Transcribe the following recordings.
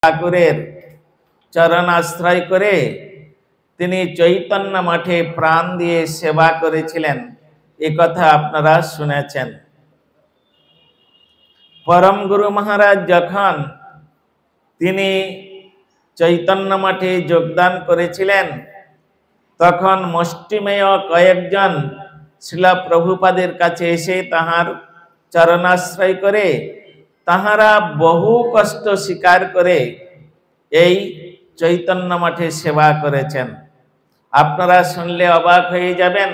ঠাকুরের চরণ আশ্রয় করে তিনি চৈতন্য মঠে প্রাণ দিয়ে সেবা করেছিলেন, এ কথা আপনারা শুনেছেন। পরম গুরু মহারাজ যখন তিনি চৈতন্য মঠে যোগদান করেছিলেন, তখন মুষ্টিমেয় কয়েকজন শ্রীল প্রভুপাদের কাছে এসে তাহার চরণাশ্রয় করে তাহারা বহু কষ্ট স্বীকার করে এই চৈতন্য মঠে সেবা করেছেন। আপনারা শুনলে অবাক হয়ে যাবেন,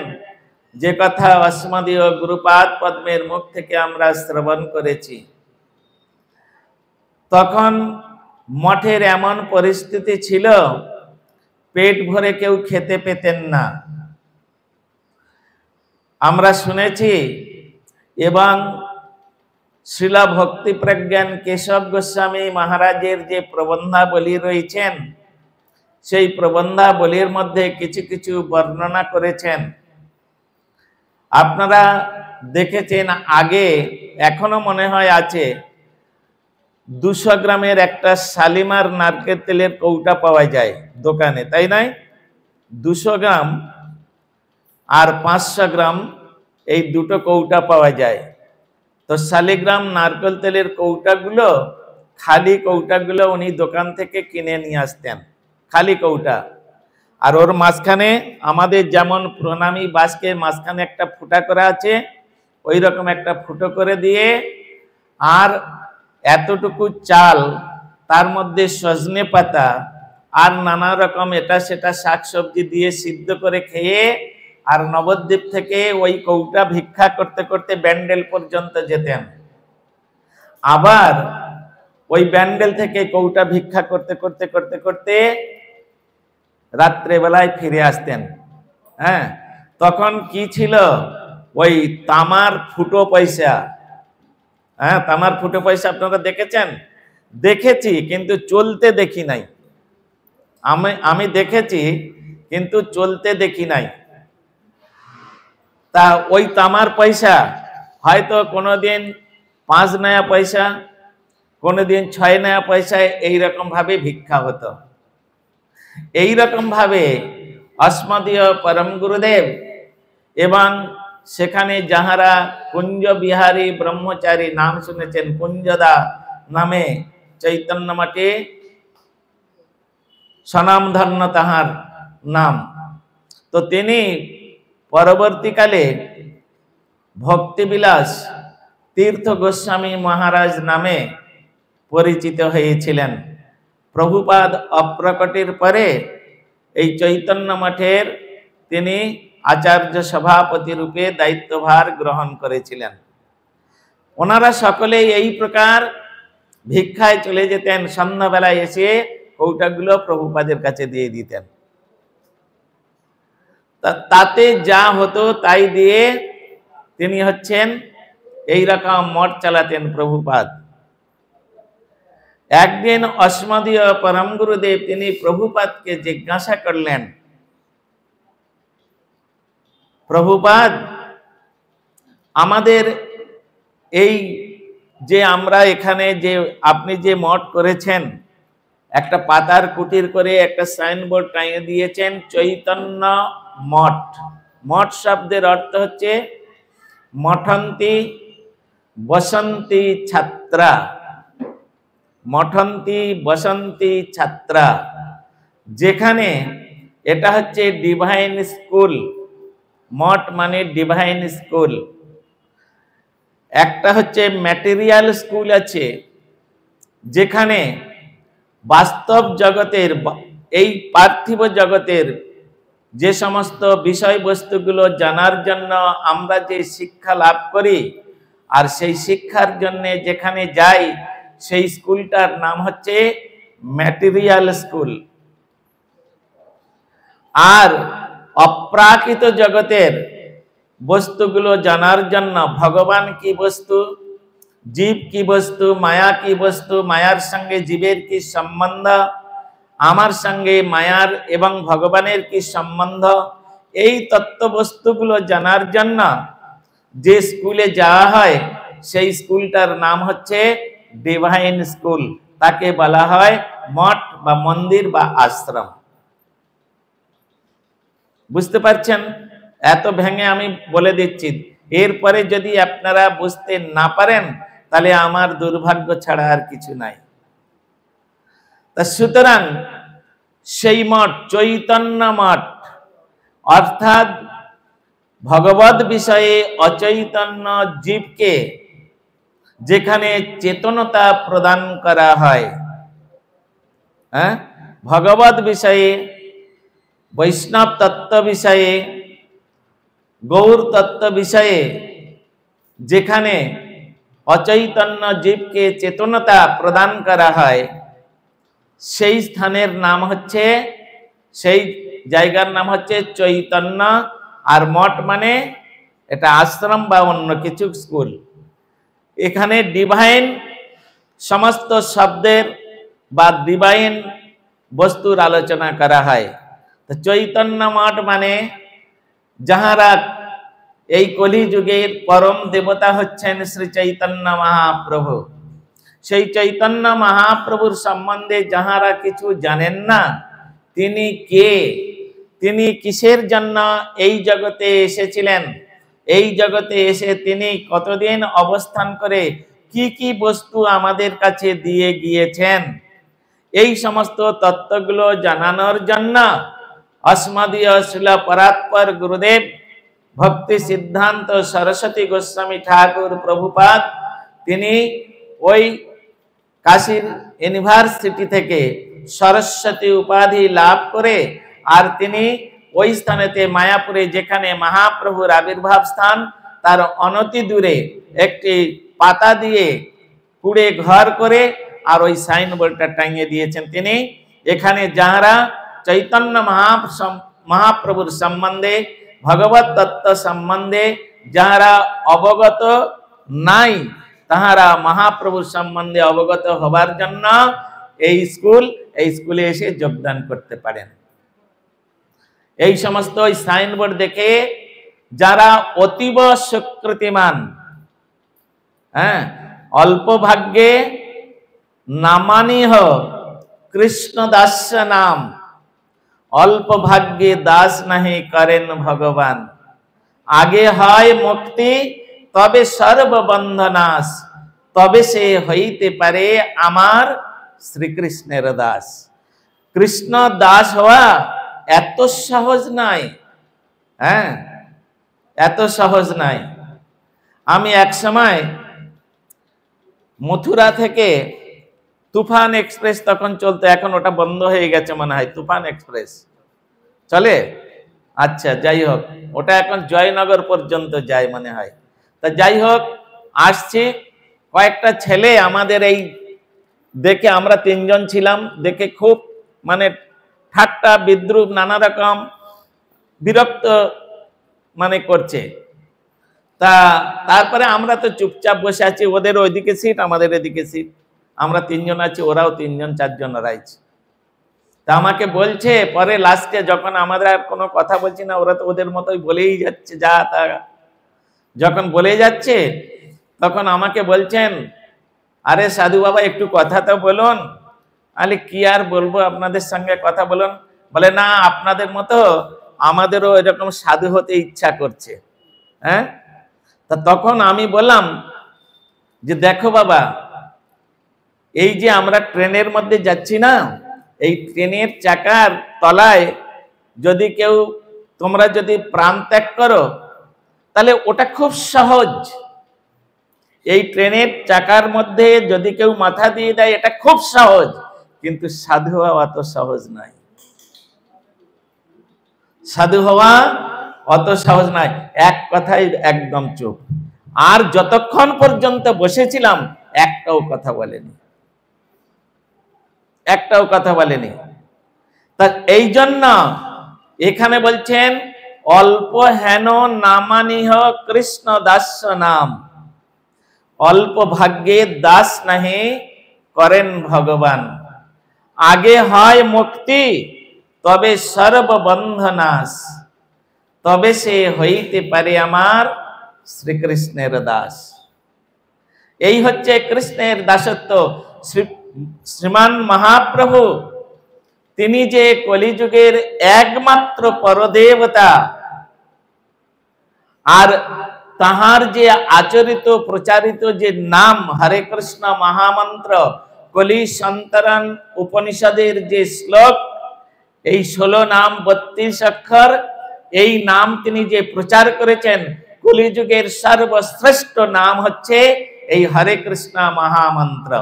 যে কথা অস্মদীয় গুরুপাদ পদ্মের মুখ থেকে আমরা শ্রবণ করেছি। তখন মঠের এমন পরিস্থিতি ছিল, পেট ভরে কেউ খেতে পেতেন না। আমরা শুনেছি, এবং শ্রীল ভক্তি প্রজ্ঞান কেশব গোস্বামী মহারাজের যে প্রবন্ধাবলী রয়েছেন, সেই প্রবন্ধাবলীর মধ্যে কিছু কিছু বর্ণনা করেছেন। আপনারা দেখেছেন, আগে এখনো মনে হয় আছে, 200 গ্রামের একটা শালিমার নারকেল তেলের কৌটা পাওয়া যায় দোকানে, তাই নয়? 200 গ্রাম আর 500 গ্রাম এই দুটো কৌটা পাওয়া যায়। তো শালিগ্রাম নারকেল তেলের কৌটাগুলো, খালি কৌটাগুলো উনি দোকান থেকে কিনে নিয়ে আসতেন, খালি কৌটা। আর ওর মাঝখানে আমাদের যেমন প্রণামী বাস্কের মাঝখানে একটা ফুটা করা আছে, ওই রকম একটা ফুটো করে দিয়ে, আর এতটুকু চাল, তার মধ্যে সজনে পাতা আর নানা রকম এটা সেটা শাকসবজি দিয়ে সিদ্ধ করে খেয়ে, আর নবদ্বীপ থেকে ওই কৌটা ভিক্ষা করতে করতে ব্যান্ডেল পর্যন্ত যেতেন। আবার ওই ব্যান্ডেল থেকে কৌটা ভিক্ষা করতে করতে করতে করতে রাত্রে বেলায় ফিরে আসতেন। হ্যাঁ, তখন কি ছিল, ওই তামার ফুটো পয়সা। হ্যাঁ, তামার ফুটো পয়সা আপনারা দেখেছেন? দেখেছি, কিন্তু চলতে দেখি নাই। আমি দেখেছি, কিন্তু চলতে দেখি নাই। তা ওই তামার পয়সা হয়তো কোনোদিন 5 নয়া পয়সা, কোনোদিন 6 নয়া পয়সায় এইরকম ভাবে ভিক্ষা হতো। এইরকম ভাবে অস্মদীয় পরম গুরুদেব এবং সেখানে যাহারা কুঞ্জ বিহারী ব্রহ্মচারী, নাম শুনেছেন, কুঞ্জদা নামে চৈতন্য মঠে স্বনামধন্য তাহার নাম। তো তিনি পরবর্তীকালে ভক্তিবিলাস তীর্থ গোস্বামী মহারাজ নামে পরিচিত হয়েছিলেন। প্রভুপাদ অপ্রকটের পরে এই চৈতন্য মঠের তিনি আচার্য সভাপতি রূপে দায়িত্বভার গ্রহণ করেছিলেন। ওনারা সকলেই এই প্রকার ভিক্ষায় চলে যেতেন, সন্ধ্যাবেলায় এসে কৌটাগুলো প্রভুপাদের কাছে দিয়ে দিতেন। তাতে যা হতো তাই দিয়ে তিনি হচ্ছেন এই রকম মঠ চালাতেন প্রভুপাদ। একদিন অস্মদীয় পরম গুরুদেব তিনি প্রভুপাদকে জিজ্ঞাসা করলেন, প্রভুপাদ, আমাদের এই যে আমরা এখানে যে আপনি যে মঠ করেছেন, একটা পাতার কুটির করে একটা সাইনবোর্ড টাঙিয়ে দিয়েছেন, চৈতন্য মঠ। মঠ শব্দের অর্থ হচ্ছে মঠন্তি বসন্তি ছাত্রা। মঠন্তি বসন্তি ছাত্রা, যেখানে এটা হচ্ছে ডিভাইন স্কুল। মঠ মানে ডিভাইন স্কুল। একটা হচ্ছে ম্যাটেরিয়াল স্কুল আছে, যেখানে বাস্তব জগতের, এই পার্থিব জগতের যে সমস্ত বিষয়বস্তুগুলো জানার জন্য আমরা যে শিক্ষা লাভ করি, আর সেই শিক্ষার জন্য যেখানে যাই, সেই স্কুলটার নাম হচ্ছে ম্যাটেরিয়াল স্কুল। আর অপ্রাকৃত জগতের বস্তুগুলো জানার জন্য, ভগবান কি বস্তু, জীব কি বস্তু, মায়া কি বস্তু, মায়ার সঙ্গে জীবের কি সম্বন্ধ, আমার সঙ্গে মায়ার এবং ভগবানের কি সম্বন্ধ, এই তত্ত্ববস্তুগুলো জানার জন্য যে স্কুলে যাওয়া হয়, সেই স্কুলটার নাম হচ্ছে ডিভাইন স্কুল। তাকে বলা হয় মঠ বা মন্দির বা আশ্রম। বুঝতে পারছেন? এত ভেঙে আমি বলে দিচ্ছি, এরপরে যদি আপনারা বুঝতে না পারেন তাহলে আমার দুর্ভাগ্য ছাড়া আর কিছু নাই। তা সুতরাং সেই মঠ চৈতন্য মঠ, অর্থাৎ ভগবত বিষয়ে অচৈতন্য জীবকে যেখানে চেতনতা প্রদান করা হয়, হ্যাঁ, ভগবত বিষয়ে, বৈষ্ণব তত্ত্ব বিষয়ে, গৌর তত্ত্ব বিষয়ে যেখানে অচৈতন্য জীবকে চেতনতা প্রদান করা হয়, সেই স্থানের নাম হচ্ছে, সেই জায়গার নাম হচ্ছে চৈতন্য। আর মঠ মানে এটা আশ্রম বা অন্য কিছু স্কুল। এখানে ডিভাইন সমস্ত শব্দের বা ডিভাইন বস্তুর আলোচনা করা হয়। তো চৈতন্য মঠ মানে যাহারা এই কলিযুগের পরম দেবতা হচ্ছেন শ্রী চৈতন্য মহাপ্রভু, সেই চৈতন্য মহাপ্রভুর সম্বন্ধে যাহারা কিছু জানেন না, তিনি কে, তিনি কিসের জন্য এই জগতে এসেছিলেন, এই জগতে এসে তিনি কতদিন অবস্থান করে কি কি বস্তু আমাদের কাছে দিয়ে গিয়েছেন, এই সমস্ত তত্ত্বগুলো জানানোর জন্য अस्मदीय श्रील परात्पर गुरुदेव भक्ति सिद्धांत सरस्वती गोस्वामी ठाकुर प्रभुपाद तिनी ओई काशीर यूनिभार्सिटी थेके सरस्वती उपाधि लाभ करे और तिनी ओई स्थानेते मायापुरे जेखाने महाप्रभुर आविर्भाव स्थान तार अनति दूरे एकटी पाता दिए कुड़े घर करे और ओई साइन बोर्डटा टांगिए दिएछेन तिनी। एखाने जाहारा चैतन्य महाप्रभुर सम्बन्धे भगवत तत्व सम्बन्धे जाहारा अवगत नाई ताहारा महाप्रभुर सम्बन्धे अवगत हबार जन्य এই স্কুলে এসে যোগদান করতে পারেন। এই সমস্ত সাইনবোর্ড দেখে যারা অতীব সুকৃতিমান, হ্যাঁ, অল্প ভাগ্যে নামানিহ কৃষ্ণ দাস নাম, অল্প ভাগ্যে দাস নাহি করেন ভগবান, আগে হয় মুক্তি তবে সর্ববন্ধনাশ, তবে সে হইতে পারে আমার শ্রীকৃষ্ণের দাস। কৃষ্ণ দাস হওয়া এত সহজ নাই, হ্যাঁ, এত সহজ নাই। আমি এক সময় মথুরা থেকে তুফান এক্সপ্রেস তখন চলতো, এখন ওটা বন্ধ হয়ে গেছে মনে হয়। তুফান এক্সপ্রেস চলে, আচ্ছা যাই হোক, ওটা এখন জয়নগর পর্যন্ত যায় মনে হয়। তা যাই হোক, আসছি, কয়েকটা ছেলে আমাদের এই দেখে, আমরা তিনজন ছিলাম, দেখে খুব মানে ঠাট্টা বিদ্রুপ নানা রকম বিরক্ত মানে করছে। তা তারপরে আমরা তো চুপচাপ বসে আছি, ওদের ওইদিকে সিট আমাদের এদিকে সিট, আমরা তিনজন আছি, ওরাও তিনজন চারজন রাইছে। তা আমাকে বলছে পরে লাস্টে যখন আমাদের আর কোনো কথা বলছি না, ওরা তো ওদের মতোই বলেই যাচ্ছে যা তা, যখন বলে যাচ্ছে তখন আমাকে বলছেন, আরে সাধু বাবা একটু কথা তো বলুন। আরে কি আর বলবো, আপনাদের সঙ্গে কথা বলুন। বলে না, আপনাদের মতো আমাদেরও এরকম সাধু হতে ইচ্ছা করছে। হ্যাঁ, তা তখন আমি বললাম যে দেখো বাবা, এই যে আমরা ট্রেনের মধ্যে যাচ্ছি না, এই ট্রেনের চাকার তলায় যদি কেউ, তোমরা যদি প্রাণ ত্যাগ করো তাহলে ওটা খুব সহজ। এই ট্রেনের চাকার মধ্যে যদি কেউ মাথা দিয়ে দেয় এটা খুব সহজ, কিন্তু সাধু হওয়া অত সহজ নয়। সাধু হওয়া অত সহজ নয়। এক কথাই একদম চুপ। আর যতক্ষণ পর্যন্ত বসেছিলাম একটাও কথা বলেনি, একটাও কথা বলেনি। তা এই জন্য এখানে বলছেন অল্প হেন নামানিহ কৃষ্ণ দাস নাম, অল্প ভাগ্যে দাস নাহি করেন ভগবান, আগে হয় মুক্তি তবে সর্ববন্ধনাশ, তবে সে হইতে পারে আমার শ্রীকৃষ্ণের দাস। এই হচ্ছে কৃষ্ণের দাসত্ব। শ্রীমান মহাপ্রভু তিনি যে কলিযুগের একমাত্র পরদেবতা, আর তাহার যে আচরিত প্রচারিত যে নাম হরে কৃষ্ণ মহামন্ত্র, কলি সন্তরণ উপনিষদের যে শ্লোক, এই 16 নাম 32 অক্ষর, এই নাম তিনি যে প্রচার করেছেন, কলিযুগের সর্বশ্রেষ্ঠ নাম হচ্ছে এই হরে কৃষ্ণ মহামন্ত্র।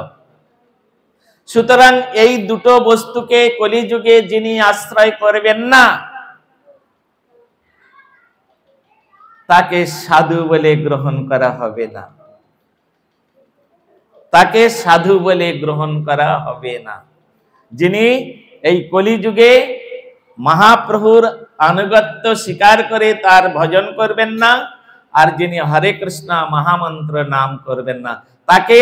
সুতরাং এই দুটো বস্তুকে কলিযুগে যিনি আশ্রয় করবেন না, তাকে সাধু বলে গ্রহণ করা হবে না, তাকে সাধু বলে গ্রহণ করা হবে না। যিনি এই কলিযুগে মহাপ্রভুর আনুগত্য স্বীকার করে তার ভজন করবেন না, আর যিনি হরে কৃষ্ণ মহামন্ত্র নাম করবেন না, তাকে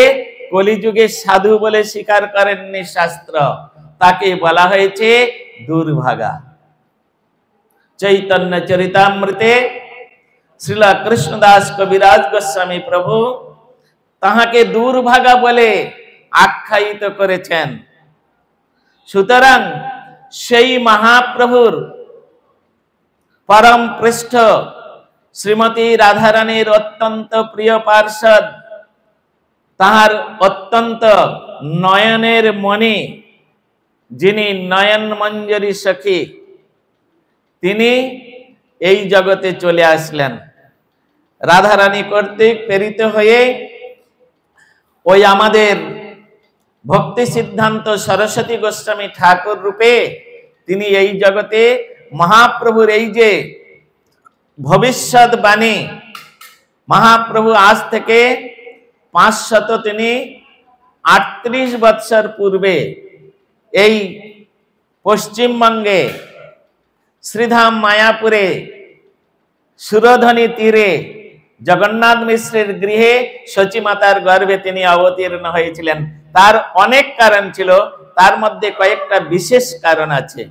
কলিযুগে সাধু বলে স্বীকার করেননি শাস্ত্র, তাকে বলা হয়েছে দুর্ভাগা। চৈতন্য চরিতামৃতে শ্রীল কৃষ্ণদাস কবিরাজ গোস্বামী প্রভু তাহাকে দুর্ভাগা বলে আখ্যায়িত করেছেন। সুতরাং সেই মহাপ্রভুর পরম পৃষ্ঠ শ্রীমতী রাধারানীর অত্যন্ত প্রিয় পার্ষদ, তাহার অত্যন্ত নয়নের মণি, যিনি নয়ন মঞ্জরী সখী, তিনি এই জগতে চলে আসলেন রাধারানী কর্তৃক প্রেরিত হয়ে। ওই আমাদের ভক্তি সিদ্ধান্ত সরস্বতী গোস্বামী ঠাকুর রূপে তিনি এই জগতে মহাপ্রভুর এই যে ভবিষ্যৎবাণী, মহাপ্রভু আজ থেকে 538 বৎসর পূর্বে এই পশ্চিমবঙ্গে শ্রীধাম মায়াপুরে সুরধনী তীরে জগন্নাথ মিশ্রের গৃহে সচী মাতার গর্ভে তিনি অবতীর্ণ হয়েছিলেন। তার অনেক কারণ ছিল, তার মধ্যে কয়েকটা বিশেষ কারণ আছে।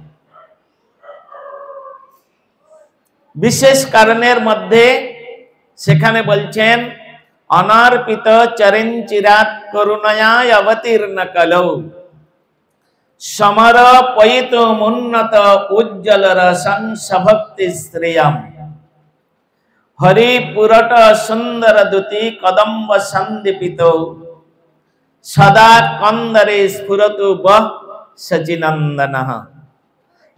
বিশেষ কারণের মধ্যে সেখানে বলছেন, অনার্পিত চরঞ্চিরাত করুণায় অবতীর্ণ কলৌ সমর পয়িত মুন্নত উজ্জ্বল রসং সভক্তি শ্রেয়ম হরিপুরট সুন্দর দুতি কদম্ব সন্দীপিত সদা কন্দরে স্ফুরতু বহ সচিনন্দনঃ।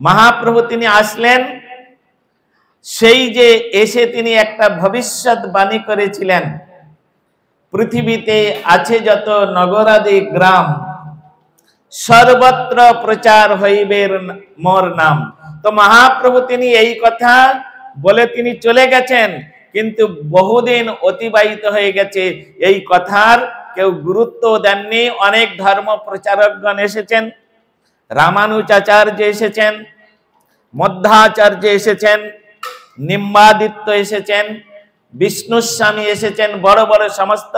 মহাপ্রভু তিনি আসলেন, সেই যে এসে তিনি একটা ভবিষ্যৎবাণী করেছিলেন, পৃথিবীতে আছে যত নগরাদি গ্রাম, সর্বত্র প্রচার হইবে মোর নাম। তো মহাপ্রভু তিনি এই কথা বলে তিনি চলে গেছেন, কিন্তু বহুদিন অতিবাহিত হয়ে গেছে, এই কথার কেউ গুরুত্ব দেননি। অনেক ধর্ম প্রচারকগণ এসেছেন, রামানুজাচার্য এসেছেন, মধ্বাচার্য এসেছেন, নিম্বাদিত্য এসেছেন, বিষ্ণুস্বামী এসেছেন, বড় বড় সমস্ত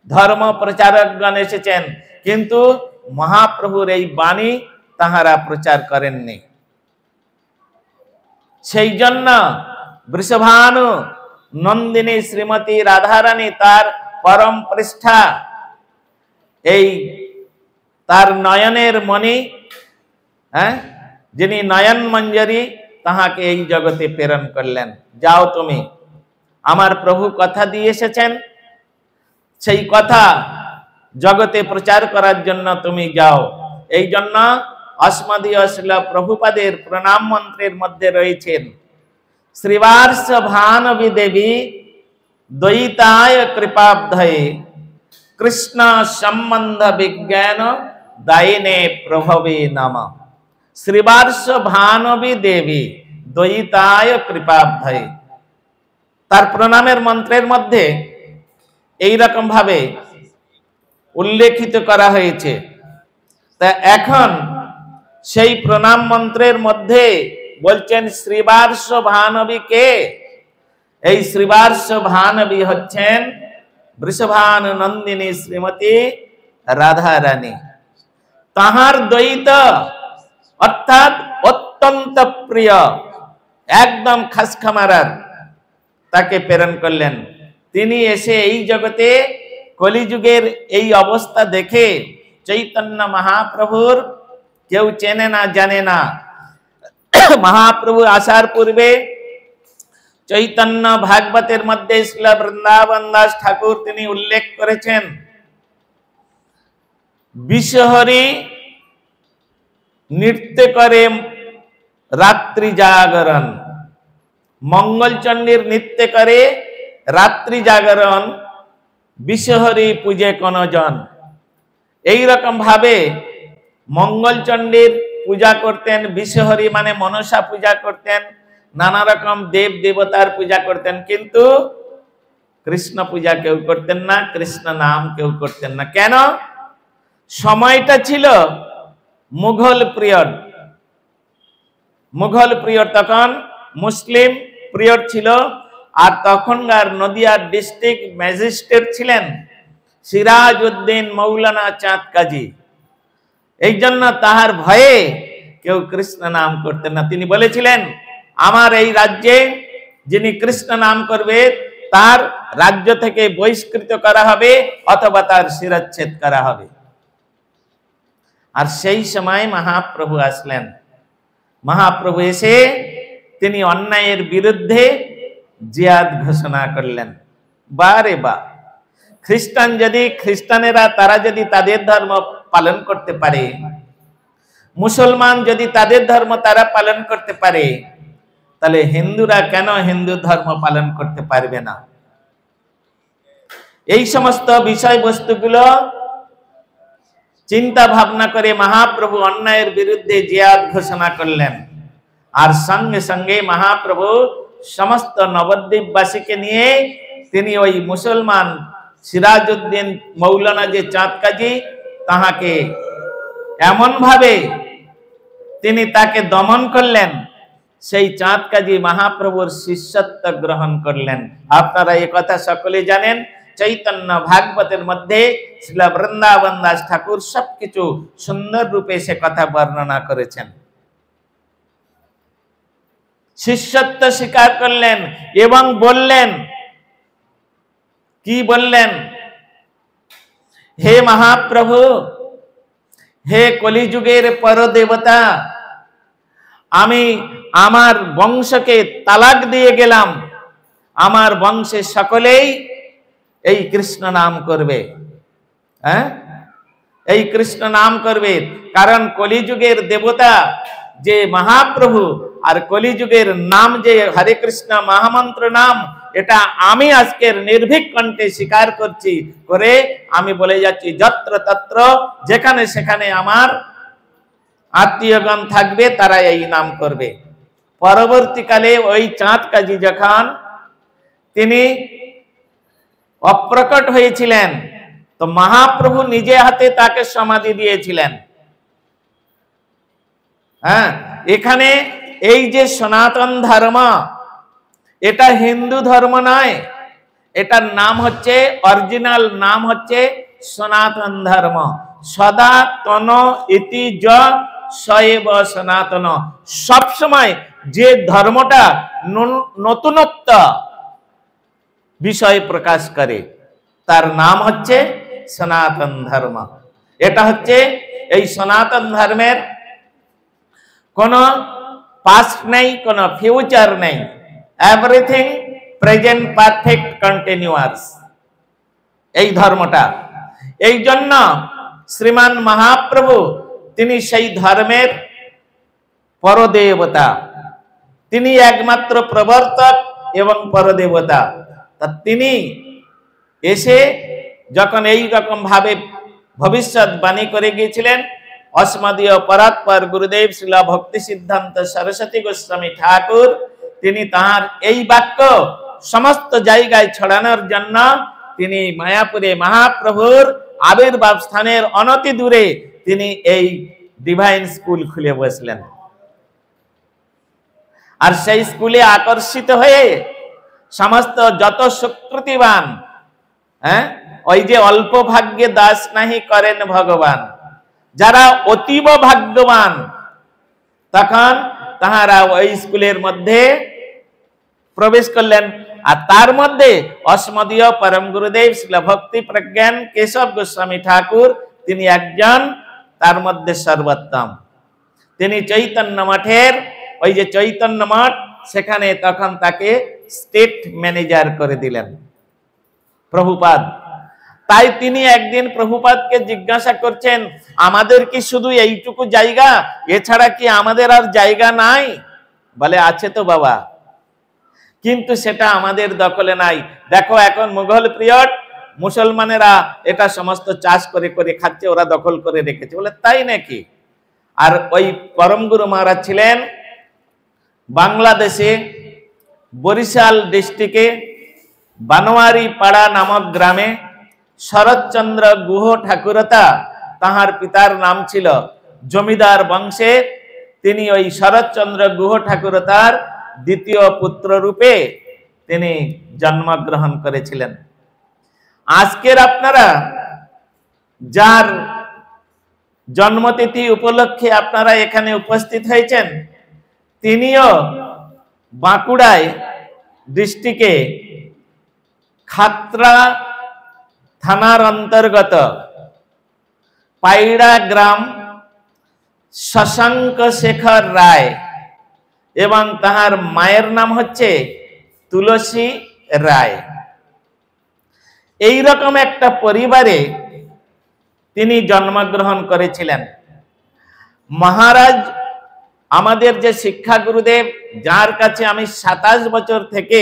ধর্ম প্রচারকগণ এসেছেন, কিন্তু মহাপ্রভুর এই বাণী তাহারা প্রচার করেননি। সেই জন্য বৃষভানু নন্দিনী শ্রীমতী রাধারানী তার পরম পৃষ্ঠা, এই তার নয়নের মণি, যিনি নয়ন মঞ্জরী, তাহাকে এই জগতে প্রেরণ করলেন। যাও তুমি, আমার প্রভু কথা দিয়ে এসেছেন, সেই কথা জগতে প্রচার করার জন্য তুমি যাও। এই জন্য অস্মদীয় শ্রীল প্রভুপাদের প্রণাম মন্ত্রের মধ্যে রয়েছেন, শ্রীবার্ষ ভানবী দেবী দ্বৈতায় কৃপাব্ধয়ে কৃষ্ণ সম্বন্ধ বিজ্ঞান দায়িনে প্রভবে নমঃ। শ্রীবার্ষ ভানবী দেবী দ্বৈতায় কৃপাব্ধয়ে, তার প্রণামের মন্ত্রের মধ্যে এই রকম ভাবে উল্লেখিত করা হয়েছে। তা এখন সেই প্রণাম মন্ত্রের মধ্যে বলছেন শ্রীবার্ষ ভানবী কে? এই শ্রীবার্ষ ভানবী হচ্ছেন বৃষভানু নন্দিনী শ্রীমতী রাধারানী। তাহার দ্বৈত অর্থাৎ অত্যন্ত প্রিয়, একদম খাসখামারার, তাকে প্রেরণ করলেন। তিনি এসে এই জগতে কলিযুগের এই অবস্থা দেখে চৈতন্য মহাপ্রভুর কেউ চেনে না, জানে না। মহাপ্রভু আসার পূর্বে চৈতন্য ভাগবতের মধ্যে শ্রীল বৃন্দাবন দাস ঠাকুর তিনি উল্লেখ করেছেন, বিশ্বহরি নৃত্য করে রাত্রি জাগরণ, মঙ্গলচণ্ডীর নৃত্য করে রাত্রি জাগরণ, বিশ্বহরি পূজে কোনজন। এইরকম ভাবে মঙ্গলচণ্ডীর পূজা করতেন, বিশ্বহরি মানে মনসা পূজা করতেন, নানা রকম দেব দেবতার পূজা করতেন, কিন্তু কৃষ্ণ পূজা কেউ করতেন না, কৃষ্ণ নাম কেউ করতেন না। কেন? সময়টা ছিল মুঘল পিরিয়ড। মুঘল পিরিয়ড, তখন মুসলিম পিরিয়ড ছিল। আর তখনকার নদিয়ার ডিস্ট্রিক্ট ম্যাজিস্ট্রেট ছিলেন সিরাজউদ্দিন মৌলানা চাঁদ কাজী। এই জন্য তাহার ভয়ে কেউ কৃষ্ণ নাম করতেন না। তিনি বলেছিলেন, আমার এই রাজ্যে যিনি কৃষ্ণ নাম করবে তার রাজ্য থেকে বহিষ্কৃত করা হবে অথবা তার শিরচ্ছেদ করা হবে। আর সেই সময় মহাপ্রভু আসলেন। মহাপ্রভু এসে তিনি অন্যায়ের বিরুদ্ধে জিহাদ ঘোষণা করলেন। বারে বা খ্রিস্টান যদি খ্রিস্টানেরা তারা যদি তাদের ধর্ম পালন করতে পারে, মুসলমান যদি তাদের ধর্ম তারা পালন করতে পারে, তাহলে হিন্দুরা কেন হিন্দু ধর্ম পালন করতে পারবে না? এই সমস্ত বিষয়বস্তুগুলো চিন্তা ভাবনা করে মহাপ্রভু অন্যায়ের বিরুদ্ধে জিহাদ ঘোষণা করলেন। আর সঙ্গে সঙ্গে মহাপ্রভু সমস্ত নবদ্বীপবাসীকে নিয়ে তিনি ওই মুসলমান সিরাজউদ্দিন মৌলানা যে চাঁদ কাজী, তাহাকে এমন ভাবে তিনি তাকে দমন করলেন, সেই চাঁদ কাজী মহাপ্রভুর শিষ্যত্ব গ্রহণ করলেন। আপনারা এই কথা সকলে জানেন। চৈতন্য ভাগবতের মধ্যে শ্রীল বৃন্দাবন দাস ঠাকুর সবকিছু সুন্দর রূপে সে কথা বর্ণনা করেছেন। শিষ্যত্ব স্বীকার করলেন এবং বললেন, কি বললেন? হে মহাপ্রভু, হে কলিযুগের পরদেবতা, আমি আমার বংশকে তালাক দিয়ে গেলাম, আমার বংশে সকলেই এই কৃষ্ণ নাম করবে। হ্যাঁ, এই কৃষ্ণ নাম করবে। কারণ কলিযুগের দেবতা যে মহাপ্রভু, আর কলিযুগের নাম যে হরে কৃষ্ণ মহামন্ত্র নাম, এটা আমি আজকের নির্ভীক কণ্ঠে স্বীকার করছি, করে আমি বলে যাচ্ছি, যত্র তত্র যেখানে সেখানে আমার আত্মীয়গণ থাকবে, তারা এই নাম করবে। পরবর্তীকালে ওই চাঁদ কাজী যখন তিনি অপ্রকট হয়েছিলেন, তো মহাপ্রভু নিজে হাতে তাকে সমাধি দিয়েছিলেন। হ্যাঁ, এখানে এই যে সনাতন ধর্ম, এটা হিন্দু ধর্ম নয়, এটার নাম হচ্ছে, অরিজিনাল নাম হচ্ছে সনাতন ধর্ম। সদাতন ইতি য সয়েব সনাতন। সবসময় যে ধর্মটা নতুনত্ব বিষয় প্রকাশ করে, তার নাম হচ্ছে সনাতন ধর্ম। এটা হচ্ছে, এই সনাতন ধর্মের কোনো পাস্ট নেই, কোনো ফিউচার নেই, এভরিথিং প্রেজেন্ট, পারফেক্ট, কন্টিনিউয়াস এই ধর্মটা। এই জন্য শ্রীমান মহাপ্রভু তিনি সেই ধর্মের পরদেবতা, তিনি একমাত্র প্রবর্তক এবং পরদেবতা। তা তিনি এসে যখন এই রকম ভাবে ভবিষ্যৎবাণী করে গিয়েছিলেন, অস্মদীয় পরাৎপর গুরুদেব শ্রীল ভক্তি সিদ্ধান্ত সরস্বতী গোস্বামী ঠাকুর তিনি তাহার এই বাক্য সমস্ত জায়গায় ছড়ানোর জন্য তিনি মায়াপুরে মহাপ্রভুর আবির্ভাব স্থানের অনতি দূরে তিনি এই ডিভাইন স্কুল খুলে বসলেন। আর সেই স্কুলে আকর্ষিত হয়ে সমস্ত যত সুকৃতিবান, হ্যাঁ, ওই যে অল্প ভাগ্যে দাস নাহি করেন ভগবান, যারা অতীব ভাগ্যবান, তখন তাহারা ওই স্কুলের মধ্যে প্রবেশ করলেন। আর তার মধ্যে অস্মদীয় পরম গুরুদেব শ্রীল ভক্তি প্রজ্ঞান কেশব গোস্বামী ঠাকুর তিনি একজন, তার মধ্যে সর্বোত্তম। তিনি চৈতন্য মঠের, ওই যে চৈতন্য মঠ, সেখানে তখন তাকে স্টেট ম্যানেজার করে দিলেন প্রভুপাদ। তাই তিনি একদিন প্রভুপাদকে জিজ্ঞাসা করছেন, আমাদের কি শুধু এইটুকু জায়গা, এছাড়া কি আমাদের আর জায়গা নাই? বলে, আছে তো বাবা, কিন্তু সেটা আমাদের দখলে নাই। দেখো এখন মুঘল পিরিয়ড, মুসলমানেরা এটা সমস্ত চাষ করে করে খাচ্ছে, ওরা দখল করে রেখেছে। বলে, তাই নাকি? আর ওই পরম গুরু মহারাজ ছিলেন বাংলাদেশে বরিশাল ডিস্ট্রিক্টে বানোয়ারি পাড়া নামক গ্রামে শরৎচন্দ্র গুহ ঠাকুরতা, তাহার পিতার নাম ছিল, জমিদার বংশে তিনি ওই শরৎচন্দ্র গুহ ঠাকুরতার দ্বিতীয় পুত্র রূপে তিনি জন্মগ্রহণ করেছিলেন। আজকের আপনারা যার জন্মতিথি উপলক্ষে আপনারা এখানে উপস্থিত হয়েছেন, তিনিও বাঁকুড়ায় ডিস্ট্রিক্টে খাতড়া থানার অন্তর্গত পাইড়া গ্রাম শশাঙ্ক শেখর রায়, এবং তাহার মায়ের নাম হচ্ছে তুলসী রায়। এই রকম একটা পরিবারে তিনি জন্মগ্রহণ করেছিলেন। মহারাজ আমাদের যে শিক্ষা গুরুদেব, যার কাছে আমি 27 বছর থেকে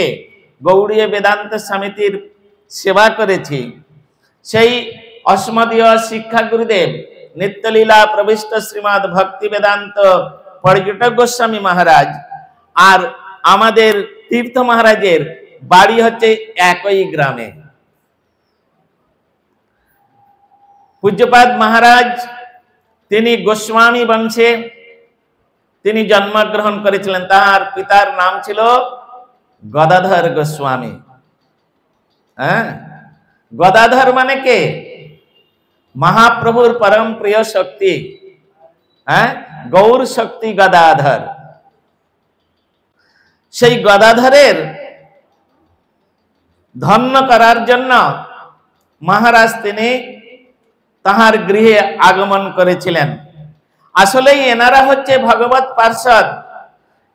গৌড়ীয় বেদান্ত সমিতির সেবা করেছি, সেই অস্মদীয় শিক্ষা গুরুদেব নিত্যলীলা প্রবিষ্ট শ্রীমৎ ভক্তি বেদান্ত পর্যটক গোস্বামী মহারাজ আর আমাদের তীর্থ মহারাজের বাড়ি হচ্ছে একই গ্রামে। পূজ্যপাদ মহারাজ তিনি গোস্বামী বংশে তিনি জন্মগ্রহণ করেছিলেন। তার পিতার নাম ছিল গদাধর গোস্বামী। হ্যাঁ, গদাধর মানে কে? মহাপ্রভুর পরম প্রিয় শক্তি, হ্যাঁ, গৌর শক্তি গদাধর। সেই গদাধরের ধন্য করার জন্য মহারাজ তিনি তাহার গৃহে আগমন করেছিলেন। আসলেই এনারা হচ্ছে ভগবত পার্ষদ,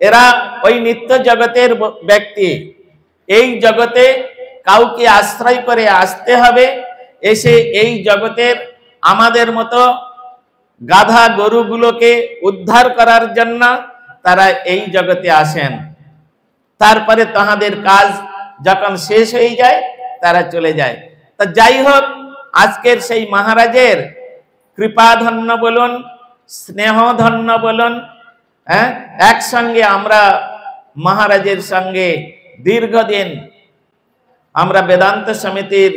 এরা ওই নিত্য জগতের ব্যক্তি। এই জগতে কাউকে আশ্রয় করে আসতে হবে, এসে এই জগতের আমাদের মতো গাধা গরুগুলোকে উদ্ধার করার জন্য তারা এই জগতে আসেন। তারপরে তাহাদের কাজ যখন শেষ হয়ে যায় তারা চলে যায়। তা যাই হোক, আজকের সেই মহারাজের কৃপাধন্য বলুন, স্নেহধন্য বলুন, হ্যাঁ, একসঙ্গে আমরা মহারাজের সঙ্গে দীর্ঘদিন আমরা বেদান্ত সমিতির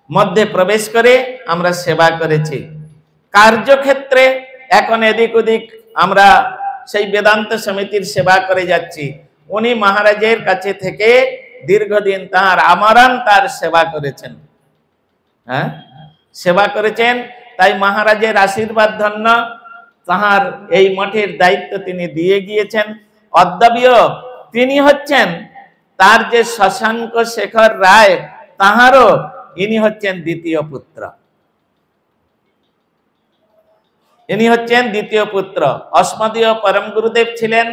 মধ্যে প্রবেশ করে আমরা সেবা করেছি। কার্যক্ষেত্রে এখন এদিক ওদিক আমরা সেই বেদান্ত সমিতির সেবা করে যাচ্ছি। উনি মহারাজের কাছে থেকে দীর্ঘদিন তার আমরণ তার সেবা করেছেন, হ্যাঁ, সেবা করেছেন। তাই মহারাজের আশীর্বাদ ধন্য তাহার এই মঠের দায়িত্ব তিনি দিয়ে গিয়েছেন। অদ্যাবীয় তিনি হচ্ছেন তার যে শশাঙ্ক শেখর রায়, তাহারও ইনি হচ্ছেন দ্বিতীয় পুত্র। ইনি হচ্ছেন দ্বিতীয় পুত্র। অস্মদীয় পরম গুরুদেব ছিলেন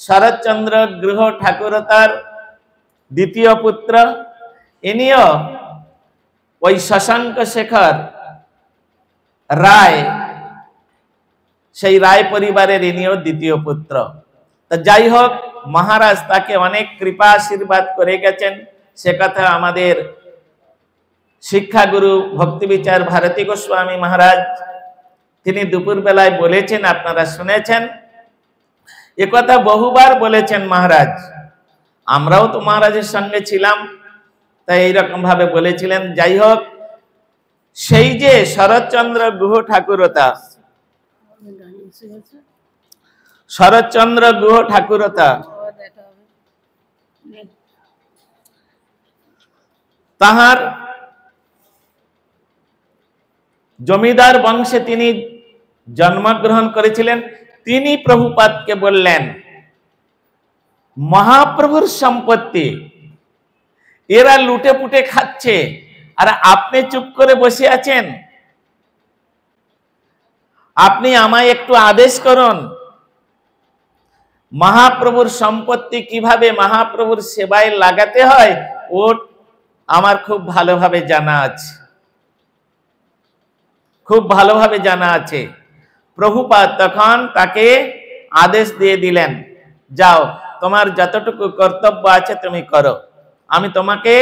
শরৎচন্দ্র গুহ ঠাকুরতার দ্বিতীয় পুত্র। ইনিও ওই শশাঙ্ক শেখর রায়, সেই রায় পরিবারের ইনিও দ্বিতীয় পুত্র। তা যাই হোক, মহারাজ তাকে অনেক কৃপা আশীর্বাদ করে গেছেন। সে কথা আমাদের শিক্ষাগুরু ভক্তি বিচার ভারতী গোস্বামী মহারাজ তিনি দুপুর বেলায় বলেছেন, আপনারা শুনেছেন। একথা বহুবার বলেছেন মহারাজ, আমরাও তো মহারাজের সঙ্গে ছিলাম, তাই এইরকম ভাবে বলেছিলেন। যাই হোক, সেই যে শরৎচন্দ্র গুহ ঠাকুরতা, শরৎচন্দ্র গুহ ঠাকুরতা তাহার জমিদার বংশে তিনি জন্মগ্রহণ করেছিলেন। তিনি প্রভুপাদকে বললেন মহাপ্রভুর সম্পত্তি এরা লুটে পুটে খাচ্ছে, আর আপনি চুপ করে বসে আছেন। আপনি আমায় একটু আদেশ করুন, মহাপ্রভুর সম্পত্তি কিভাবে মহাপ্রভুর সেবায় লাগাতে হয় ও আমার খুব ভালোভাবে জানা আছে, খুব ভালোভাবে জানা আছে। প্রভুপাদ তখন তাকে আদেশ দিয়ে দিলেন, যাও তোমার যতটুকু কর্তব্য আছে তুমি করো, আমি তোমাকে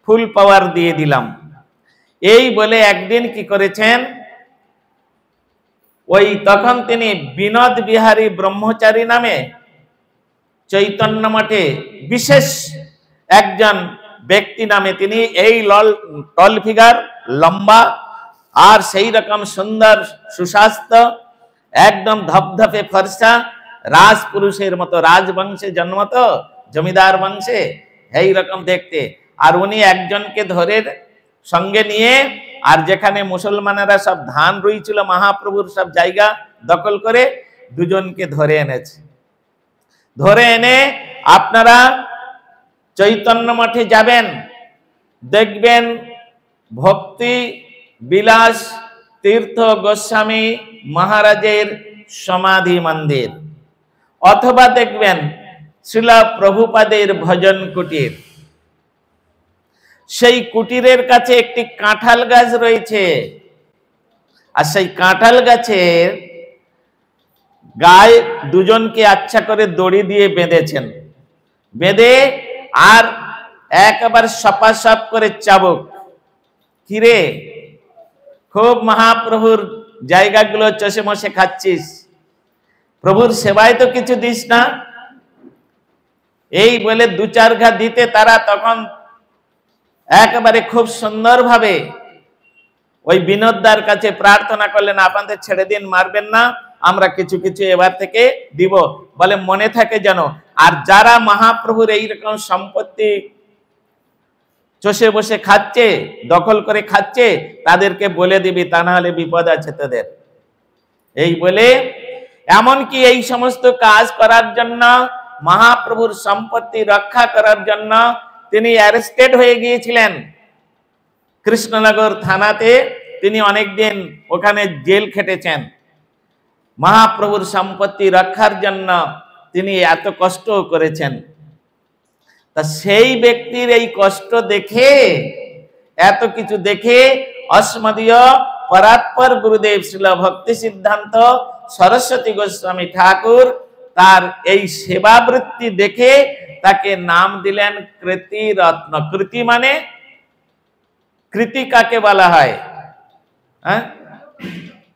ফুল পাওয়ার দিয়ে দিলাম। এই বলে একদিন কি করেছেন, ওই তখন তিনি বিনোদ বিহারী ব্রহ্মচারী নামে চৈতন্য মঠে বিশেষ একজন ব্যক্তি নামে, তিনি এই টল ফিগার, লম্বা আর সেই রকম সুন্দর সুস্বাস্থ্য, একদম ধপধপে ফর্সা, রাজপুরুষের মতো, রাজবংশে জন্ম তো, জমিদার বংশে, এই রকম দেখতে। আর উনি একজনকে ধরে সঙ্গে নিয়ে, আর যেখানে মুসলমানেরা সব ধান রুইছিল মহাপ্রভুর সব জায়গা দখল করে, দুজনকে ধরে এনেছে। ধরে এনে আপনারা চৈতন্য মঠে যাবেন, দেখবেন ভক্তি বিলাস তীর্থ গোস্বামী মহারাজের সমাধি মন্দির, অথবা দেখবেন শ্রীলা প্রভুপাদের ভজন কুটির। সেই কুটিরের কাছে একটি কাঁঠাল গাছ রয়েছে, আর সেই কাঁঠাল গাছের গায়ে দুজনকে আচ্ছা করে দড়ি দিয়ে বেঁধেছেন, বেঁধে আর একবার সপাসপ করে চাবুক, কিরে খুব মহাপ্রভুর জায়গাগুলো চষে মশে খাচ্ছিস, প্রভুর সেবায় তো কিছু দিস না। এই বলে দু চার ঘা দিতে তারা তখন একেবারে খুব সুন্দরভাবে ওই বিনোদদার কাছে প্রার্থনা করলেন, আপনাদের ছেড়ে দিন, মারবেন না, আমরা কিছু কিছু এবার থেকে দিব, বলে মনে থাকে যেন। আর যারা মহাপ্রভুর এইরকম সম্পত্তি চষে বসে খাচ্ছে, দখল করে খাচ্ছে, তাদেরকে বলে দিবি, তা না হলে বিপদ আছে তোদের। এই বলে এমনকি এই সমস্ত কাজ করার জন্য, মহাপ্রভুর সম্পত্তি রক্ষা করার জন্য তিনি অ্যারেস্টেড হয়ে গিয়েছিলেন কৃষ্ণনগর থানাতে। তিনি অনেকদিন ওখানে জেল খেটেছেন। মহাপ্রভুর সম্পত্তি রক্ষার জন্য তিনি এত কষ্ট করেছেন। তা সেই ব্যক্তির এই কষ্ট দেখে, এত কিছু দেখে অস্মদীয় পরাৎপর গুরুদেব শ্রীল ভক্তি সিদ্ধান্ত সরস্বতী গোস্বামী ঠাকুর তার এই সেবাবৃত্তি দেখে তাকে নাম দিলেন কৃতি রত্ন। কৃতি মানে, কৃতি কাকে বলা হয়?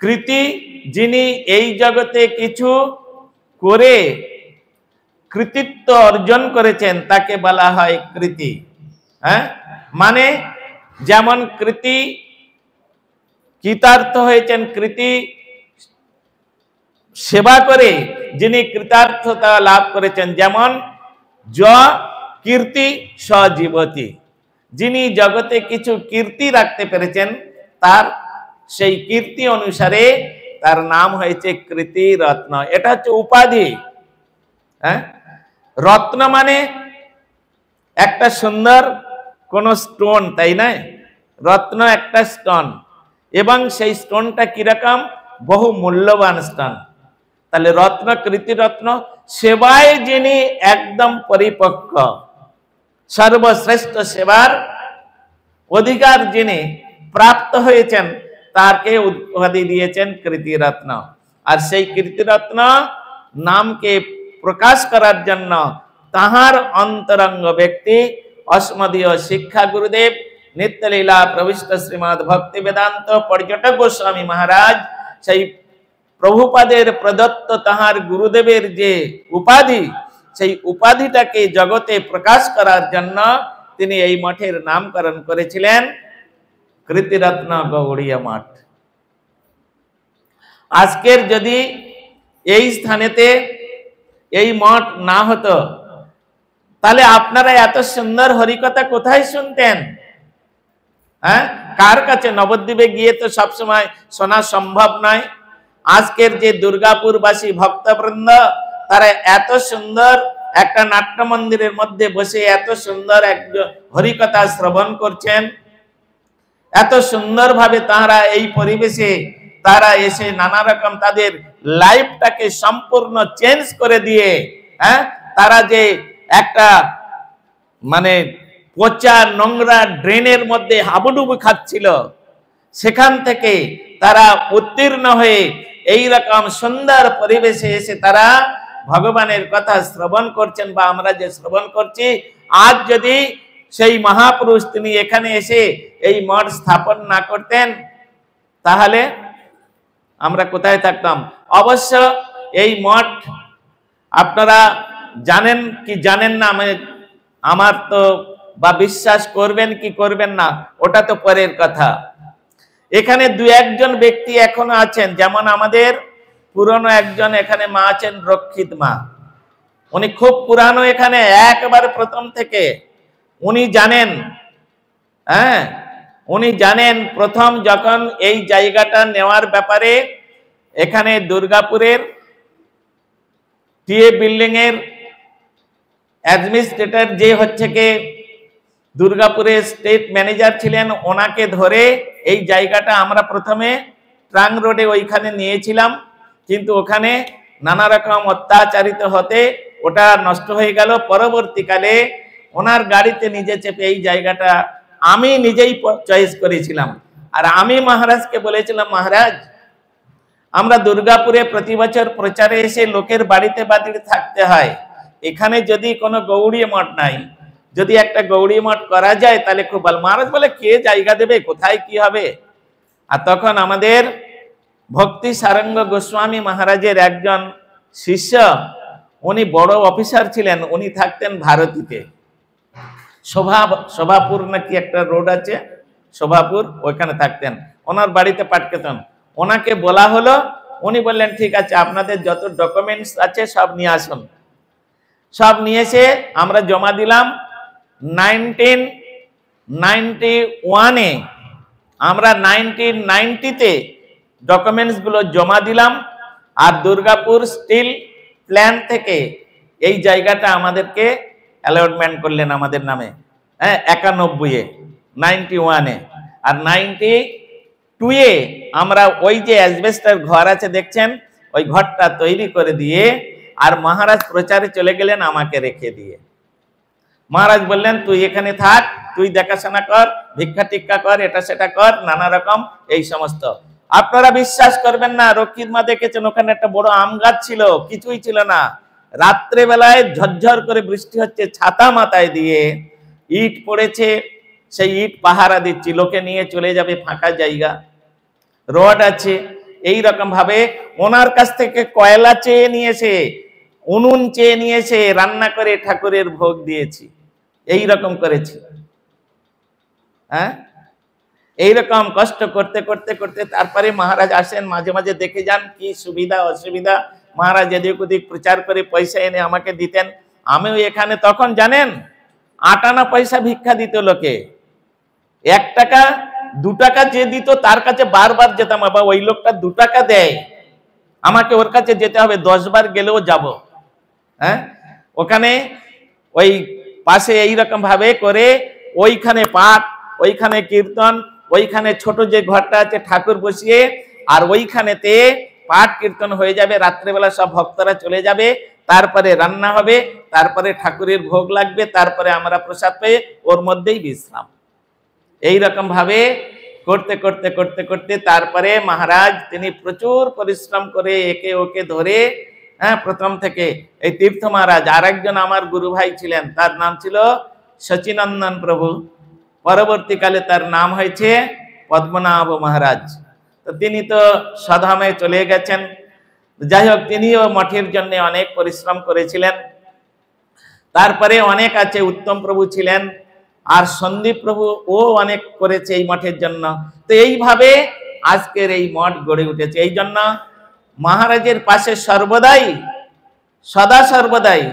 কৃতি যিনি এই জগতে কিছু করে কৃতিত্ব অর্জন করেছেন তাকে বলা হয় কৃতি। মানে যেমন কৃতি কৃতার্থ হয়েছেন, কৃতি সেবা করে যিনি কৃতার্থতা লাভ করেছেন, যেমন য কীর্তি সজীবতী, যিনি জগতে কিছু কীর্তি রাখতে পেরেছেন তার সেই কীর্তি অনুসারে তার নাম হয়েছে কৃতি রত্ন। এটা হচ্ছে উপাধি। রত্ন মানে একটা সুন্দর কোন স্টোন, তাই না? রত্ন একটা স্টোন, এবং সেই স্টোনটা কিরকম? বহু মূল্যবান স্টোন। তাহলে রত্ন, কৃতি রত্ন, সেবায় যিনি একদম পরিপক্ক, সর্বশ্রেষ্ঠ সেবার অধিকার যিনি প্রাপ্ত হয়েছেন তাকে উপাধি দিয়েছেন কৃতিরত্ন। আর সেই কৃতিরত্ন নামকে প্রকাশ করার জন্য তাহার অন্তরঙ্গ ব্যক্তি অস্মদীয় শিক্ষা গুরুদেব নিত্যলীলা প্রবিষ্ট শ্রীমদ ভক্তি বেদান্ত পর্যটক গোস্বামী মহারাজ সেই প্রভুপাদের প্রদত্ত তাহার গুরুদেবের যে উপাধি, সেই উপাধিটাকে জগতে প্রকাশ করার জন্য তিনি এই মঠের নামকরণ করেছিলেন কৃতিরত্ন গৌড়ীয় মঠ। আজকের যদি এই স্থানেতে এই মঠ না হতো তাহলে আপনারা এত সুন্দর হরিকথা কোথায় শুনতেন? কার কাছে? নবদ্বীপে গিয়ে তো সবসময় শোনা সম্ভব নয়। আজকের যে দুর্গাপুরবাসী ভক্তবৃন্দ তারা এত সুন্দর একটা নাট্য মন্দিরের মধ্যে বসে এত সুন্দর একজন হরিকথা শ্রবণ করছেন, এত সুন্দরভাবে তারা এই পরিবেশে তারা এসে নানা রকম তাদের লাইফটাকে সম্পূর্ণ চেঞ্জ করে দিয়ে, তারা যে একটা মানে পচা নোংরা ড্রেনের মধ্যে হাবুডুবু খাচ্ছিল, সেখান থেকে তারা উত্তীর্ণ হয়ে এই রকম সুন্দর পরিবেশে এসে তারা ভগবানের কথা শ্রবণ করছেন বা আমরা যে শ্রবণ করছি। আজ যদি সেই মহাপুরুষ তিনি এখানে এসে এই মঠ স্থাপন না করতেন তাহলে আমরা কোথায় থাকতাম? অবশ্য এই মঠ আপনারা জানেন কি জানেন না, আমার তো বা বিশ্বাস করবেন কি করবেন না ওটা তো পরের কথা। এখানে দু একজন ব্যক্তি এখনো আছেন, যেমন আমাদের পুরনো একজন এখানে মা আছেন, রক্ষিত মা। উনি খুব পুরানো, এখানে একবারে প্রথম থেকে উনি জানেন। উনি জানেন প্রথম যখন এই জায়গাটা নেওয়ার ব্যাপারে এখানে দুর্গাপুরের টিএ বিল্ডিং এর অ্যাডমিনিস্ট্রেটর যে হচ্ছে কে দুর্গাপুরের স্টেট ম্যানেজার ছিলেন, ওনাকে ধরে এই জায়গাটা আমরা প্রথমে ট্রাং রোডে ওইখানে নিয়েছিলাম, কিন্তু ওখানে নানা রকম অত্যাচারিত হতে ওটা নষ্ট হয়ে গেল। পরবর্তীকালে ওনার গাড়িতে নিজে চেপে এই জায়গাটা আমি নিজেই চয়েস করেছিলাম। আর আমি মহারাজকে বলেছিলাম, মহারাজ আমরা দুর্গাপুরে প্রতি বছর প্রচারে এসে লোকের বাড়িতে বাড়িতে থাকতে হয়, এখানে যদি কোনো গৌড়ী মঠ নাই, যদি একটা গৌড়ী মঠ করা যায় তাহলে খুব ভালো। মহারাজ বলে কে জায়গা দেবে, কোথায় কি হবে? আর তখন আমাদের ভক্তি সারঙ্গ গোস্বামী মহারাজের একজন শিষ্য, উনি বড় অফিসার ছিলেন, উনি থাকতেন ভারতীতে, শোভাপুর নাকি একটা রোড আছে, শোভাপুর, ওইখানে থাকতেন। ওনার বাড়িতে পাঠাতেন। ওনাকে বলা হলো, উনি বললেন ঠিক আছে আপনাদের যত ডকুমেন্টস আছে সব নিয়ে আসুন। সব নিয়ে এসে আমরা জমা দিলাম। 1991-এ আমরা 1990-তে ডকুমেন্টসগুলো জমা দিলাম। আর দুর্গাপুর স্টিল প্ল্যান থেকে এই জায়গাটা আমাদেরকে অ্যালটমেন্ট করলেন আমাদের নামে, 91-এ, 91-এ। আর 92-এ আমরা ওই যে অ্যাসবেস্টার ঘর আছে দেখছেন, ওই ঘরটা তৈরি করে দিয়ে আর মহারাজ প্রচারে চলে গেলেন আমাকে রেখে দিয়ে। মহারাজ বললেন তুই এখানে থাক, তুই দেখাশোনা কর, ভিক্ষা টিক্ষা কর, এটা সেটা কর, নানা রকম এই সমস্ত। আপনারা বিশ্বাস করবেন না, রক্ষিত মা দেখেছেন ওখানে একটা বড় আম গাছ ছিল, কিছুই ছিল না। রাত্রে বেলায় ঝরঝর করে বৃষ্টি হচ্ছে, ছাতা মাথায় দিয়ে ইট পড়েছে, সেই ইট পাহারা দিচ্ছি, লোকে নিয়ে চলে যাবে, ফাঁকা জায়গা, রড আছে। এই রকম ভাবে ওনার কাছ থেকে কয়লা চেয়ে নিয়েছে, উনুন চেয়ে নিয়েছে, রান্না করে ঠাকুরের ভোগ দিয়েছি, এই রকম করেছি। এইরকম কষ্ট করতে করতে করতে তারপরে মহারাজ আসেন, মাঝে মাঝে দেখে যান কি সুবিধা অসুবিধা। মহারাজ এদিক ওদিক প্রচার করে পয়সা এনে আমাকে দিতেন। আমিও এখানে তখন জানেন 8 আনা পয়সা ভিক্ষা দিত লোকে, 1 টাকা 2 টাকা যে দিত তার কাছে বারবার যেতাম, বাবা ওই লোকটা 2 টাকা দেয়, আমাকে ওর কাছে যেতে হবে, 10 বার গেলেও যাব। ওখানে ওই পাশে এইরকম ভাবে করে ওইখানে পাঠ, ওইখানে কীর্তন, ওইখানে ছোট যে ঘরটা আছে ঠাকুর বসিয়ে, আর ওইখানেতে পাঠ কীর্তন হয়ে যাবে, রাত্রেবেলা সব ভক্তরা চলে যাবে, তারপরে রান্না হবে, তারপরে ঠাকুরের ভোগ লাগবে, তারপরে আমরা প্রসাদ পেয়ে ওর মধ্যেই বিশ্রাম। এই রকম ভাবে করতে করতে করতে করতে তারপরে মহারাজ তিনি প্রচুর পরিশ্রম করে একে ওকে ধরে, প্রথম থেকে এই তীর্থ মহারাজ, আর একজন আমার গুরু ভাই ছিলেন, তার নাম ছিল সচিনন্দন প্রভু, পরবর্তীকালে তার নাম হয়েছে পদ্মনাভ মহারাজ। তো তিনি তো স্বধামে চলে গেছেন। যাই হোক, তিনিও মঠের জন্য অনেক পরিশ্রম করেছিলেন। তারপরে অনেক আছে, উত্তম প্রভু ছিলেন, আর সন্দীপ প্রভু ও অনেক করেছে এই মঠের জন্য। তো এইভাবে আজকের এই মঠ গড়ে উঠেছে। এই জন্য মহারাজের পাশে সর্বদাই, সদা সর্বদাই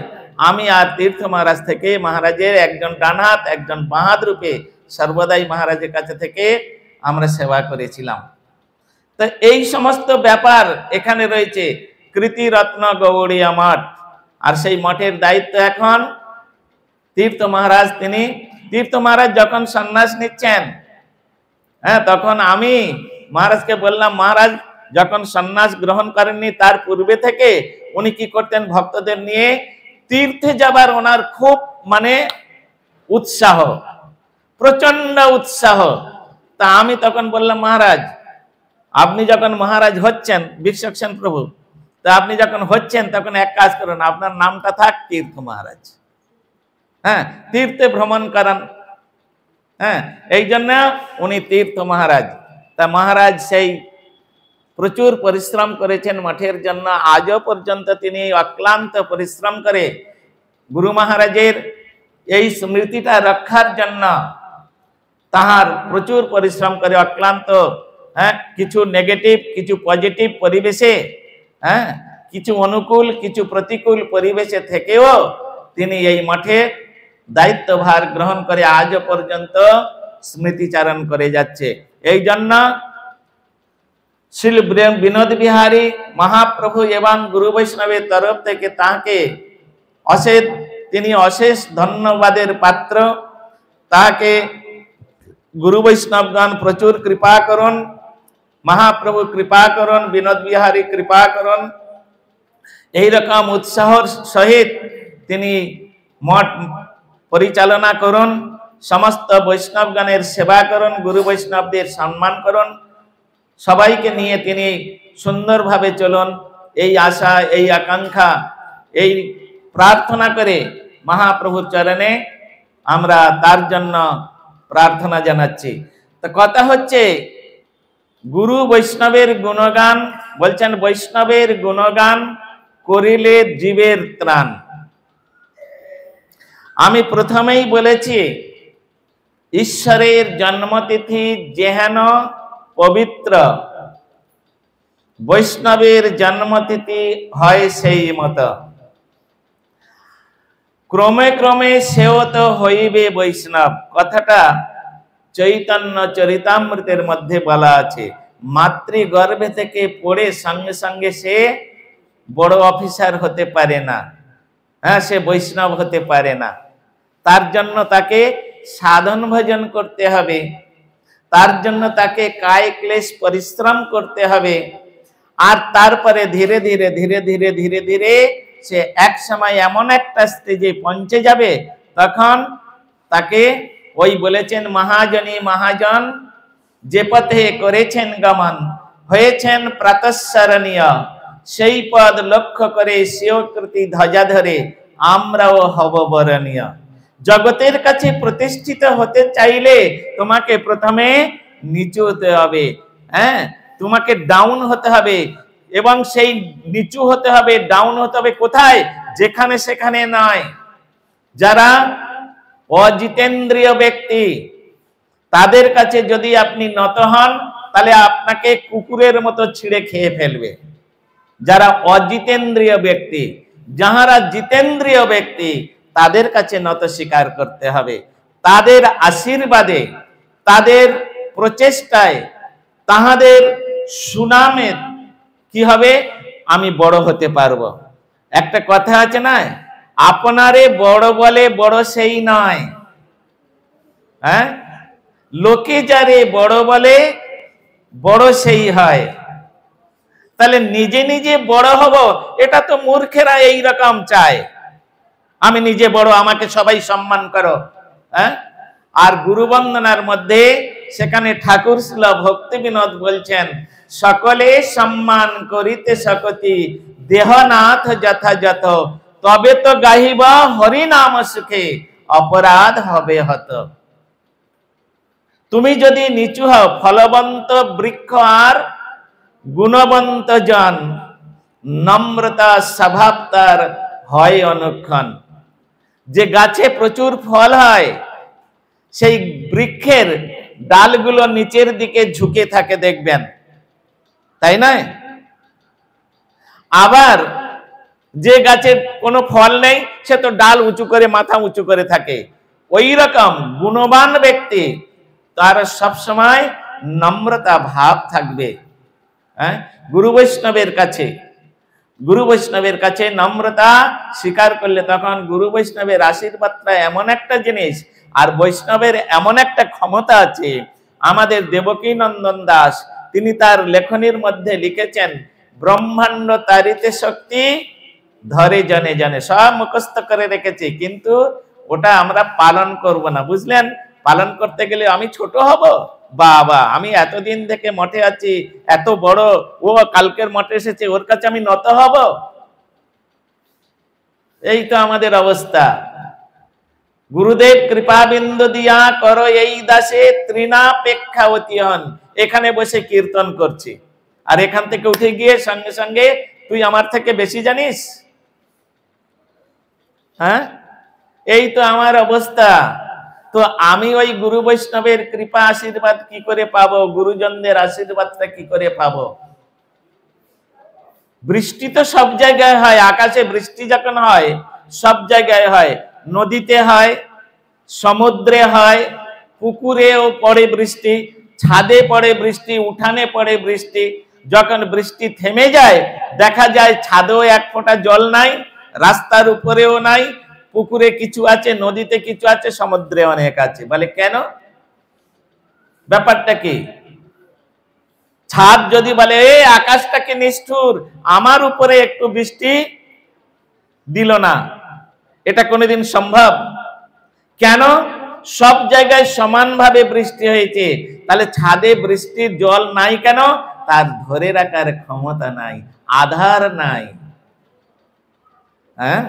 আমি আর তীর্থ মহারাজ থেকে মহারাজের একজন ডান হাত একজন বাঁ হাত রূপে সর্বদাই মহারাজের কাছে থেকে আমরা সেবা করেছিলাম। তো এই সমস্ত ব্যাপার এখানে রয়েছে। কৃতিরত্ন গৌড়ীয় মঠ, আর সেই মঠের দায়িত্ব এখন তীর্থ মহারাজ। তিনি তীর্থ মহারাজ যখন সন্ন্যাস নিচ্ছেন, হ্যাঁ, তখন আমি মহারাজকে বললাম, মহারাজ যখন সন্ন্যাস গ্রহণ করেননি তার পূর্বে থেকে উনি কি করতেন, ভক্তদের নিয়ে তীর্থে যাবার ওনার খুব মানে উৎসাহ, প্রচন্ড উৎসাহ। তা আমি তখন বললাম, মহারাজ আপনি যখন মহারাজ হচ্ছেন, বিশ্বক সেন প্রভু, তা আপনি যখন হচ্ছেন তখন এক কাজ করুন, আপনার নামটা থাক তীর্থ মহারাজ। হ্যাঁ, তীর্থে ভ্রমণ করান। হ্যাঁ, এই জন্য উনি তীর্থ মহারাজ। তা মহারাজ সেই প্রচুর পরিশ্রম করেছেন মঠের জন্য, আজও পর্যন্ত তিনি অক্লান্ত পরিশ্রম করে গুরু মহারাজের এই স্মৃতিটা রক্ষার জন্য তাহার প্রচুর পরিশ্রম করে অক্লান্ত। হ্যাঁ, কিছু নেগেটিভ কিছু পজিটিভ পরিবেশে, হ্যাঁ, কিছু অনুকূল কিছু প্রতিকূল পরিবেশে থেকেও তিনি এই মঠে দায়িত্বভার গ্রহণ করে আজও পর্যন্ত স্মৃতিচারণ করে যাচ্ছে। এই জন্য শ্রী বিনোদ বিহারী মহাপ্রভু এবং গুরু বৈষ্ণবের তরফ থেকে তাকে তিনি অশেষ ধন্যবাদের পাত্র। তাকে গুরু বৈষ্ণবগণ প্রচুর কৃপা করুন, মহাপ্রভু কৃপা করুন, বিনোদ বিহারী কৃপা করুন। এইরকম উৎসাহর সহিত তিনি মঠ পরিচালনা করুন, সমস্ত বৈষ্ণবগণের সেবা করুন, গুরু বৈষ্ণবদের সম্মান করুন, সবাইকে নিয়ে তিনি সুন্দরভাবে চলুন। এই আশা, এই আকাঙ্ক্ষা, এই প্রার্থনা করে মহাপ্রভুর চরণে আমরা তার জন্য প্রার্থনা জানাচ্ছি। তো কথা হচ্ছে গুরু বৈষ্ণবের গুণগান, বলছেন বৈষ্ণবের গুণগান করিলে জীবের ত্রাণ। আমি প্রথমেই বলেছি ঈশ্বরের জন্মতিথি যেহেন পবিত্র, বৈষ্ণবের জন্মতিথি হয় সেই মতো। ক্রমে ক্রমে সেও তো হইবে বৈষ্ণব, কথাটা চৈতন্য চরিতামৃতের মধ্যে বলা আছে। মাতৃগর্ভে থেকে পড়ে সঙ্গে সঙ্গে সে বড় অফিসার হতে পারে না, হ্যাঁ, সে বৈষ্ণব হতে পারে না। তার জন্য তাকে সাধন ভজন করতে হবে, তার জন্য তাকে কায় ক্লেশ পরিশ্রম করতে হবে। আর তারপরে ধীরে ধীরে ধীরে ধীরে ধীরে ধীরে সে এক সময় এমন একটা স্টেজে পৌঁছে যাবে, তখন তাকে ওই বলেছেন মহাজনী মহাজন যে পথে করেছেন গমন, হয়েছেন প্রাতঃস্মরণীয়, সেই পদ লক্ষ্য করে স্বীকৃতি ধ্বজা ধরে আমরাও হব বরণীয়। জগতের কাছে প্রতিষ্ঠিত হতে চাইলে তোমাকে প্রথমে নিচু হতে হবে, হ্যাঁ, তোমাকে ডাউন হতে হবে। এবং সেই নিচু হতে হবে, ডাউন হতে হবে কোথায়? যেখানে সেখানে নয়। যারা অজিতেন্দ্রিয় ব্যক্তি তাদের কাছে যদি আপনি নত হন, তাহলে আপনাকে কুকুরের মতো ছিঁড়ে খেয়ে ফেলবে। যারা অজিতেন্দ্রিয় ব্যক্তি, যাহারা জিতেন্দ্রিয় ব্যক্তি, তাদের কাছে নত স্বীকার করতে হবে। তাদের আশীর্বাদে, তাদের প্রচেষ্টায়, তাহাদের সুনামে কি হবে? আমি বড় হতে পারবো। একটা কথা আছে না, আপনারে বড় বলে বড় সেই নয়, হ্যাঁ, লোকে যারে বড় বলে বড় সেই হয়। তাহলে নিজে নিজে বড় হব, এটা তো মূর্খেরা এই রকম চায়। আমি নিজে বড়, আমাকে সবাই সম্মান করো, হ্যাঁ। আর গুরু বন্দনার মধ্যে সেখানে ঠাকুর শ্রীল ভক্তি বিনোদ বলছেন, সকলে সম্মান করিতে সকতি দেহনাথ যথাযথ, তবে তো গাহিব হরি নাম সুখে অপরাধ হবে হত। তুমি যদি নিচু হও, ফলবন্ত বৃক্ষ আর গুণবন্ত জন, নম্রতা স্বভাব তার হয় অনুক্ষণ। যে গাছে প্রচুর ফল হয়, সেই বৃক্ষের ডালগুলো নিচের দিকে ঝুঁকে থাকে, দেখবেন, তাই নয়? আবার যে গাছের কোনো ফল নেই, সে তো ডাল উঁচু করে, মাথা উঁচু করে থাকে। ওই রকম গুণবান ব্যক্তি, তার সবসময় নম্রতা ভাব থাকবে, হ্যাঁ, গুরু বৈষ্ণবের কাছে। গুরু বৈষ্ণবের কাছে নম্রতা স্বীকার করলে তখন গুরু বৈষ্ণবের আশীর্বাদটা এমন একটা জিনিস, আর বৈষ্ণবের এমন একটা ক্ষমতা আছে। আমাদের দেবকী নন্দন দাস তিনি তার লেখনীর মধ্যে লিখেছেন, ব্রহ্মাণ্ড তারিতে শক্তি ধরে জনে জনে, সব মুখস্থ করে রেখেছি, কিন্তু ওটা আমরা পালন করব না, বুঝলেন? পালন করতে গেলে আমি ছোট হব, বাবা আমি এতদিন থেকে মঠে আছি, এত বড়, ও কালকের মঠে এসেছে, ওর কাছে আমি নত হব? এই তো আমাদের অবস্থা। গুরুদেব কৃপা বিন্দু দিয়া করো এই দাসে তৃণাপেক্ষাবতী হন। এখানে বসে কীর্তন করছি, আর এখান থেকে উঠে গিয়ে সঙ্গে সঙ্গে তুই আমার থেকে বেশি জানিস? হ্যাঁ, এই তো আমার অবস্থা। তো আমি ওই গুরু বৈষ্ণবের কৃপা আশীর্বাদ কি করে পাবো? গুরুজনদের আশীর্বাদটা কি করে পাবো? বৃষ্টি তো সব জায়গায় হয়, আকাশে বৃষ্টি যখন হয় সব জায়গায় হয়, নদীতে হয়, সমুদ্রে হয়, পুকুরেও পড়ে বৃষ্টি, ছাদে পড়ে বৃষ্টি, উঠানে পড়ে বৃষ্টি। যখন বৃষ্টি থেমে যায় দেখা যায় ছাদেও এক ফোঁটা জল নাই, রাস্তার উপরেও নাই, পুকুরে কিছু আছে, নদীতে কিছু আছে, সমুদ্রে অনেক আছে। বলে কেন? ব্যাপারটা কি? ছাদ যদি বলে আকাশটাকে নিষ্ঠুর, আমার উপরে একটু বৃষ্টি দিল না, এটা কোনোদিন সম্ভব? কেন? সব জায়গায় সমানভাবে বৃষ্টি হয়েছে, তাহলে ছাদে বৃষ্টির জল নাই কেন? তার ধরে রাখার ক্ষমতা নাই, আধার নাই। হ্যাঁ,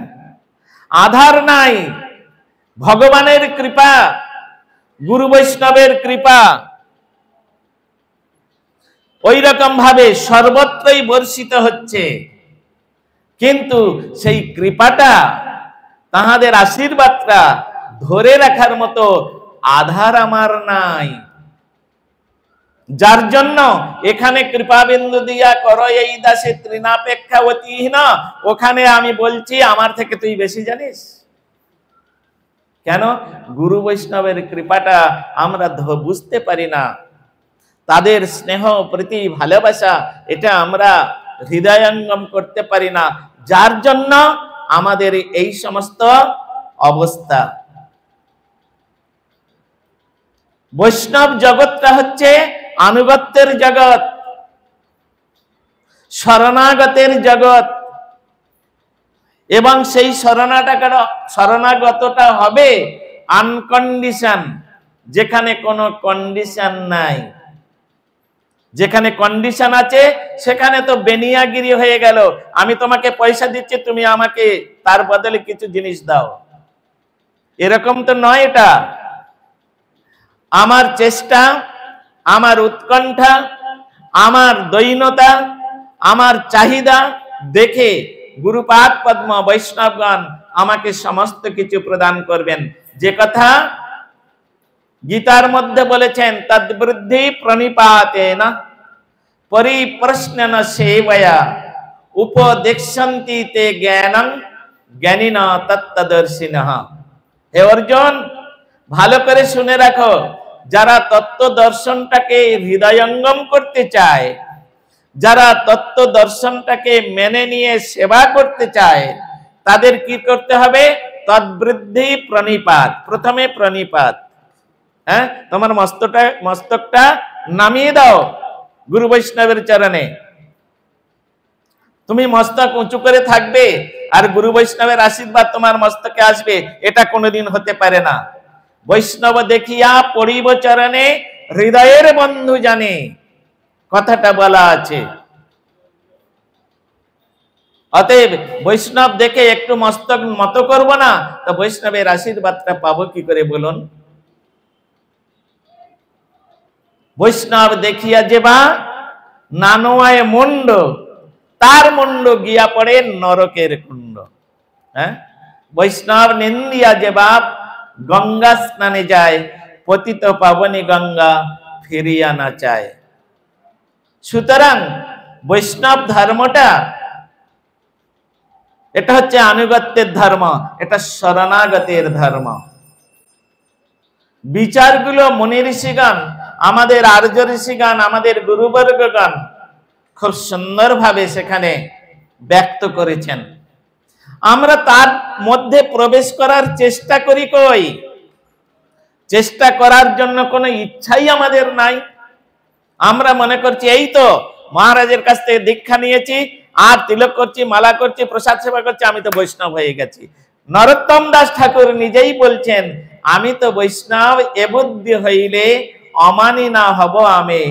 আধার নাই। ভগবানের কৃপা, গুরু বৈষ্ণবের কৃপা ওই রকম ভাবে সর্বত্রই বর্ষিত হচ্ছে, কিন্তু সেই কৃপাটা, তাহাদের আশীর্বাদটা ধরে রাখার মতো আধার আমার নাই। যার জন্য এখানে কৃপাবিন্দু দিয়া করো এই দাসে তৃণাপেক্ষাবতী না, ওখানে আমি বলছি আমার থেকে তুই বেশি জানিস। কেন? গুরু বৈষ্ণবের কৃপাটা আমরা বুঝতে পারি না, তাদের স্নেহ প্রীতি ভালোবাসা এটা আমরা হৃদয়ঙ্গম করতে পারি না, যার জন্য আমাদের এই সমস্ত অবস্থা। বৈষ্ণব জগৎটা হচ্ছে আনুগত্যের জগৎ, শরণাগতের জগৎ, এবং সেই শরণাগতটা হবে আনকন্ডিশন, যেখানে কোনো কন্ডিশন নাই। যেখানে কন্ডিশন আছে সেখানে তো বেনিয়াগিরি হয়ে গেল, আমি তোমাকে পয়সা দিচ্ছি, তুমি আমাকে তার বদলে কিছু জিনিস দাও, এরকম তো নয়। এটা আমার চেষ্টা, আমার উৎকণ্ঠা, আমার দৈনতা, আমার চাহিদা দেখে গুরুপাদ পদ্ম বৈষ্ণবগণ আমাকে সমস্ত কিছু প্রদান করবেন। যে কথা গীতার মধ্যে বলেছেন, তদ্বৃদ্ধি প্রণিপাতেন পরিপ্রশ্নেন সেবয়া উপদেক্ষন্তি তে জ্ঞানং জ্ঞানিনা তত্ত্বদর্শিনঃ। হে অর্জুন, ভালো করে শুনে রাখো, যারা তত্ত্ব দর্শনটাকে হৃদয়ঙ্গম করতে চায়, যারা তত্ত্ব দর্শনটাকে মেনে নিয়ে সেবা করতে চায়, তাদের কি করতে হবে? তদ্বৃদ্ধি প্রণিপাত। প্রথমে প্রণিপাত, হ্যাঁ, তোমার মস্তকটা নামিয়ে দাও গুরু বৈষ্ণবের চরণে। তুমি মস্তক উঁচু করে থাকবে আর গুরু বৈষ্ণবের আশীর্বাদ তোমার মস্তকে আসবে, এটা কোনোদিন হতে পারে না। বৈষ্ণব দেখিয়া পড়িব চরণে, হৃদয়ের বন্ধু জানে, কথাটা বলা আছে। অতএব বৈষ্ণব দেখে একটু মস্তক নত করব না, তো বৈষ্ণবের আশীর্বাদটা পাবো কি করে বলুন? বৈষ্ণব দেখিয়া যেবা নানোয়ায় মুন্ড, তার মুন্ড গিয়া পড়ে নরকের কুণ্ড। হ্যাঁ, বৈষ্ণব নিন্দিয়া যেবা গঙ্গা স্নানে যায়, পতিত পাবনী গঙ্গা ফিরিয়া না চায়। সুতরাং বৈষ্ণব ধর্মটা এটা হচ্ছে আনুগত্যের ধর্ম, এটা শরণাগতের ধর্ম। বিচারগুলো মুনি ঋষিগণ, আমাদের আর্য ঋষিগণ, আমাদের গুরুবর্গগণ খুব সুন্দরভাবে সেখানে ব্যক্ত করেছেন। আমরা তার মধ্যে প্রবেশ করার চেষ্টা করি কই? চেষ্টা করার জন্য কোনো ইচ্ছাই আমাদের নাই। আমরা মনে করছি এই তো মহারাজের কাছ থেকে দীক্ষা নিয়েছি, আর তিলক করছি, মালা করছি, প্রসাদ সেবা করছি, আমি তো বৈষ্ণব হয়ে গেছি। নরোত্তম দাস ঠাকুর নিজেই বলছেন, আমি তো বৈষ্ণব এ বুদ্ধি হইলে অমানি না হব আমি,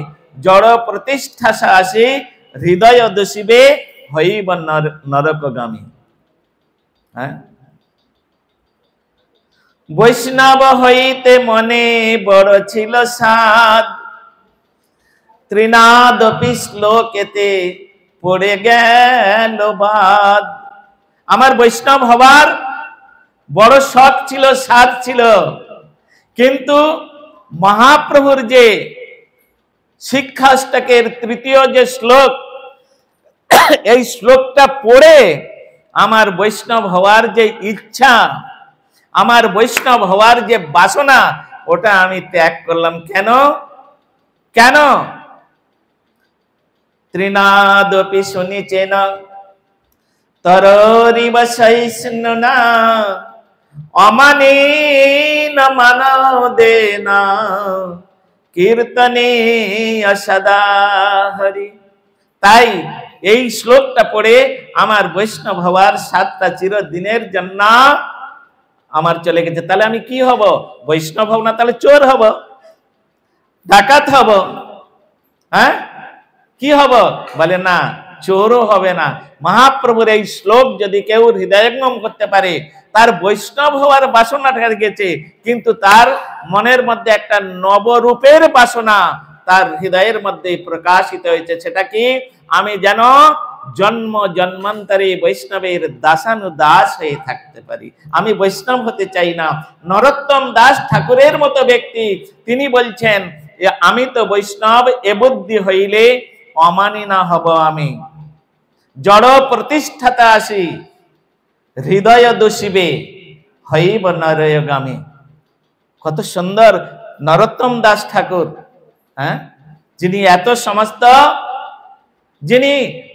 জড় প্রতিষ্ঠা আসি হৃদয় দোষিবে হইব নরকগামী। হ্যাঁ, বৈষ্ণব হইতে মনে বড় ছিল সাদ, ত্রিনাদপি শ্লোকেতে পড়ে গেল বাদ। আমার বৈষ্ণব হবার বড় শখ ছিল, সাধ ছিল, কিন্তু মহাপ্রভুর যে শিক্ষাষ্টকের তৃতীয় যে শ্লোক, এই শ্লোকটা পড়ে আমার বৈষ্ণব হওয়ার যে ইচ্ছা, আমার বৈষ্ণব হওয়ার যে বাসনা, ওটা আমি ত্যাগ করলাম। কেন? কেন? ত্রিনাদপি শুনিছেন তররিব সহিষ্ণুনা, অমানেন মানদেন কীর্তনে সদা হরি। তাই এই শ্লোকটা পড়ে আমার বৈষ্ণব হওয়ার 7টা চিরদিনের জন্য আমার চলে গেছে। তাহলে আমি কি হব? বৈষ্ণব হব না, তাহলে চোর হব, ডাকাত হব। হ্যাঁ, কি হব? বলে না, চোরও হবে না। মহাপ্রভুর এই শ্লোক যদি কেউ হৃদয়ঙ্গম করতে পারে, তার বৈষ্ণব হওয়ার বাসনাটা গেছে, কিন্তু তার মনের মধ্যে একটা নবরূপের বাসনা তার হৃদয়ের মধ্যে প্রকাশিত হয়েছে। সেটা কি? আমি যেন জন্ম জন্মান্তরে বৈষ্ণবের দাসানুদাস হয়ে থাকতে পারি। আমি বৈষ্ণব হতে চাই না। নরোত্তম দাস ঠাকুরের মতো ব্যক্তি, তিনি বলছেন, আমি তো বৈষ্ণব এ বুদ্ধি হইলে অমানি না হব আমি, জড় প্রতিষ্ঠাতা আসি হৃদয় দোষিবে হইব নরকগামী। কত সুন্দর নরোত্তম দাস ঠাকুর, হ্যাঁ, যিনি এত সমস্ত, যিনি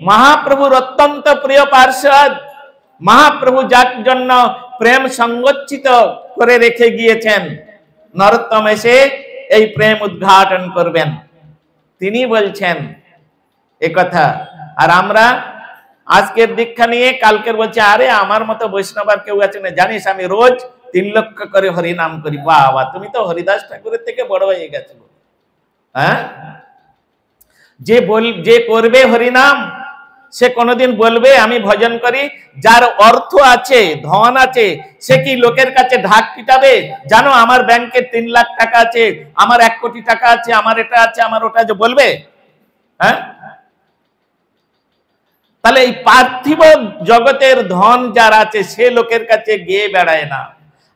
মহাপ্রভুর অত্যন্ত প্রিয় পার্ষদ, মহাপ্রভু যার জন্য প্রেম সংগচ্ছিত করে রেখে গিয়েছেন, নরোত্তম এসে এই প্রেম উদ্ঘাটন করবেন, তিনি বলছেন এ কথা। আর আমরা আজকের দীক্ষা নিয়ে কালকের বলছে, আরে আমার মতো বৈষ্ণব আর কেউ আছে না, জানিস আমি রোজ 3 লক্ষ করে হরিনাম করি। বাবা, তুমি তো হরিদাস ঠাকুরের থেকে বড় হয়ে গেছো। হ্যাঁ, যে করবে হরিনাম, সে কোনোদিন বলবে আমি ভজন করি? যার অর্থ আছে, ধন আছে, সে কি লোকের কাছে ঢাক পিটাবে? জানো আমার ব্যাংকে 3 লাখ টাকা আছে, আমার 1 কোটি টাকা আছে, আমার এটা আছে, আমার ওটা আছে, বলবে? হ্যাঁ, তাহলে এই পার্থিব জগতের ধন যার আছে, সে লোকের কাছে গিয়ে বেড়ায় না।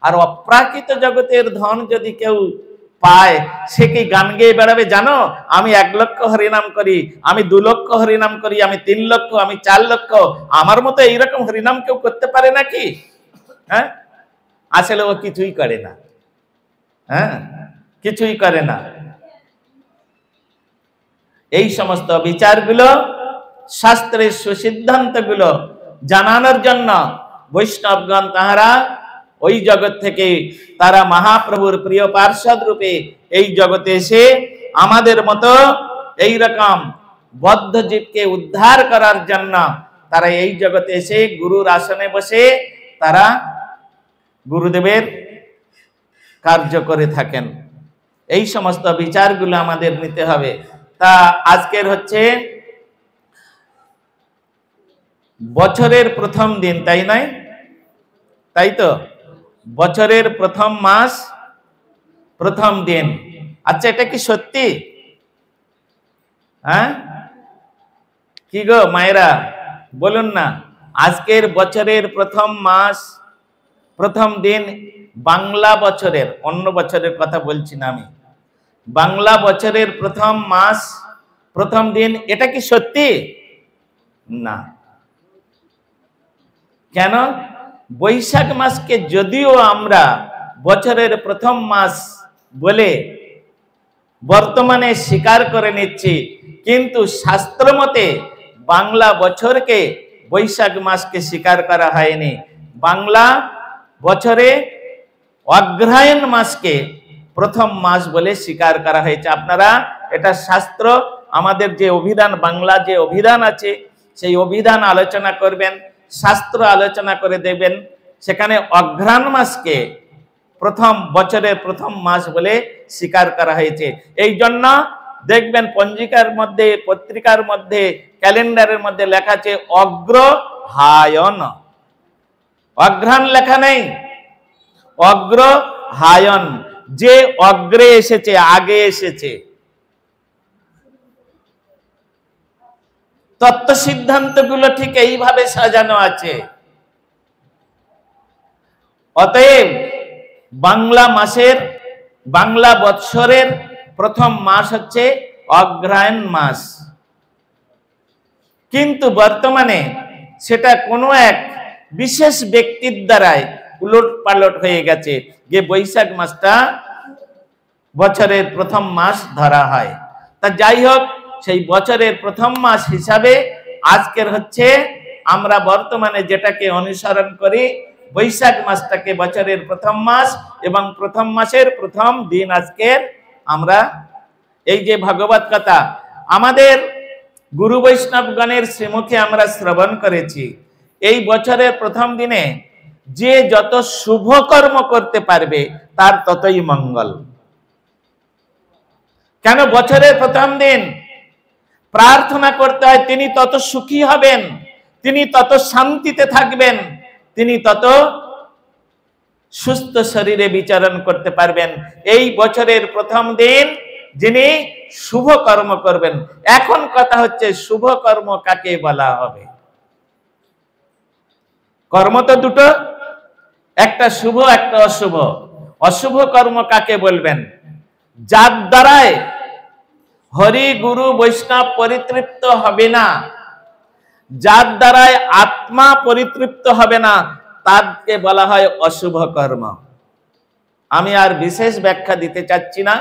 আর অপ্রাকৃত জগতের ধন যদি কেউ পায়, সে কি গান গেয়ে বেড়াবে? জানো আমি 1 লক্ষ হরিনাম করি, আমি 2 লক্ষ হরিনাম করি, আমি 3 লক্ষ, আমি 4 লক্ষ। আমার মতো এইরকম হরিনাম কেউ করতে পারে নাকি? হ্যাঁ, আসলে ও কিছুই করে না। হ্যাঁ, কিছুই করে না। এই সমস্ত বিচারগুলো, শাস্ত্রের সুসিদ্ধান্তগুলো জানানোর জন্য বৈষ্ণবগণ তাহারা ওই জগৎ থেকে, তারা মহাপ্রভুর প্রিয় পার্ষদ রূপে এই জগতে এসে আমাদের মতো এই রকম বদ্ধ জীবকে উদ্ধার করার জন্য তারা এই জগতে এসে গুরুর আসনে বসে তারা গুরুদেবের কার্য করে থাকেন। এই সমস্ত বিচারগুলো আমাদের নিতে হবে। তা আজকের হচ্ছে বছরের প্রথম দিন, তাই নয়? তাই তো, বছরের প্রথম মাস, প্রথম দিন। আচ্ছা, এটা কি সত্যি? হ্যাঁ, কি গো মায়েরা, বলুন না। আজকের বছরের প্রথম মাস, প্রথম দিন, বাংলা বছরের, অন্য বছরের কথা বলছি না আমি, বাংলা বছরের প্রথম মাস, প্রথম দিন, এটা কি সত্যি? না। কেন? বৈশাখ মাসকে যদিও আমরা বছরের প্রথম মাস বলে বর্তমানে স্বীকার করে নিচ্ছি, কিন্তু শাস্ত্র মতে বাংলা বছরকে বৈশাখ মাসকে স্বীকার করা হয়নি। বাংলা বছরে অগ্রহায়ণ মাসকে প্রথম মাস বলে স্বীকার করা হয়েছে। আপনারা এটা শাস্ত্র, আমাদের যে অভিধান, বাংলা যে অভিধান আছে সেই অভিধান আলোচনা করবেন, শাস্ত্র আলোচনা করে দেবেন, সেখানে অগ্রহায়ণ মাসকে প্রথম বছরের প্রথম মাস বলে স্বীকার করা হয়েছে। এই জন্য দেখবেন পঞ্জিকার মধ্যে, পত্রিকার মধ্যে, ক্যালেন্ডারের মধ্যে লেখা আছে অগ্রহায়ণ, অগ্রহায়ণ লেখা নেই, অগ্রহায়ণ। যে অগ্রে এসেছে, আগে এসেছে। তত্ত্ব সিদ্ধান্তগুলো ঠিক এইভাবে সাজানো আছে। অতএব বাংলা মাসের, বাংলা বৎসরের প্রথম মাস হচ্ছে অগ্রহায়ণ মাস। কিন্তু বর্তমানে সেটা কোনো এক বিশেষ ব্যক্তির দ্বারাই উলট পালট হয়ে গেছে, যে বৈশাখ মাসটা বছরের প্রথম মাস ধরা হয়। তা যাই হোক, সেই বছরের প্রথম মাস হিসাবে আজকের হচ্ছে, আমরা বর্তমানে যেটাকে অনুসরণ করি, বৈশাখ মাসটাকে বছরের প্রথম মাস এবং প্রথম মাসের প্রথম দিন আজকের আমরা এই যে ভাগবত কথা আমাদের গুরু বৈষ্ণবগণের শ্রীমুখে আমরা শ্রবণ করেছি। এই বছরের প্রথম দিনে যে যত শুভ কর্ম করতে পারবে তার ততই মঙ্গল। কেন? বছরের প্রথম দিন প্রার্থনা করতে হয়, তিনি তত সুখী হবেন, তিনি তত শান্তিতে থাকবেন, তিনি তত সুস্থ শরীরে বিচরণ করতে পারবেন। এই বছরের প্রথম দিন যিনি শুভ কর্ম করবেন। এখন কথা হচ্ছে শুভ কর্ম কাকে বলা হবে? কর্ম তো দুটো, একটা শুভ একটা অশুভ। অশুভ কর্ম কাকে বলবেন? যার দ্বারায় হরি গুরু বৈষ্ণব পরিতৃপ্ত হবে না, যার দ্বারায় আত্মা পরিতৃপ্ত হবে না, তাকে বলা হয় অশুভ কর্ম। আমি আর বিশেষ ব্যাখ্যা দিতে চাচ্ছি না,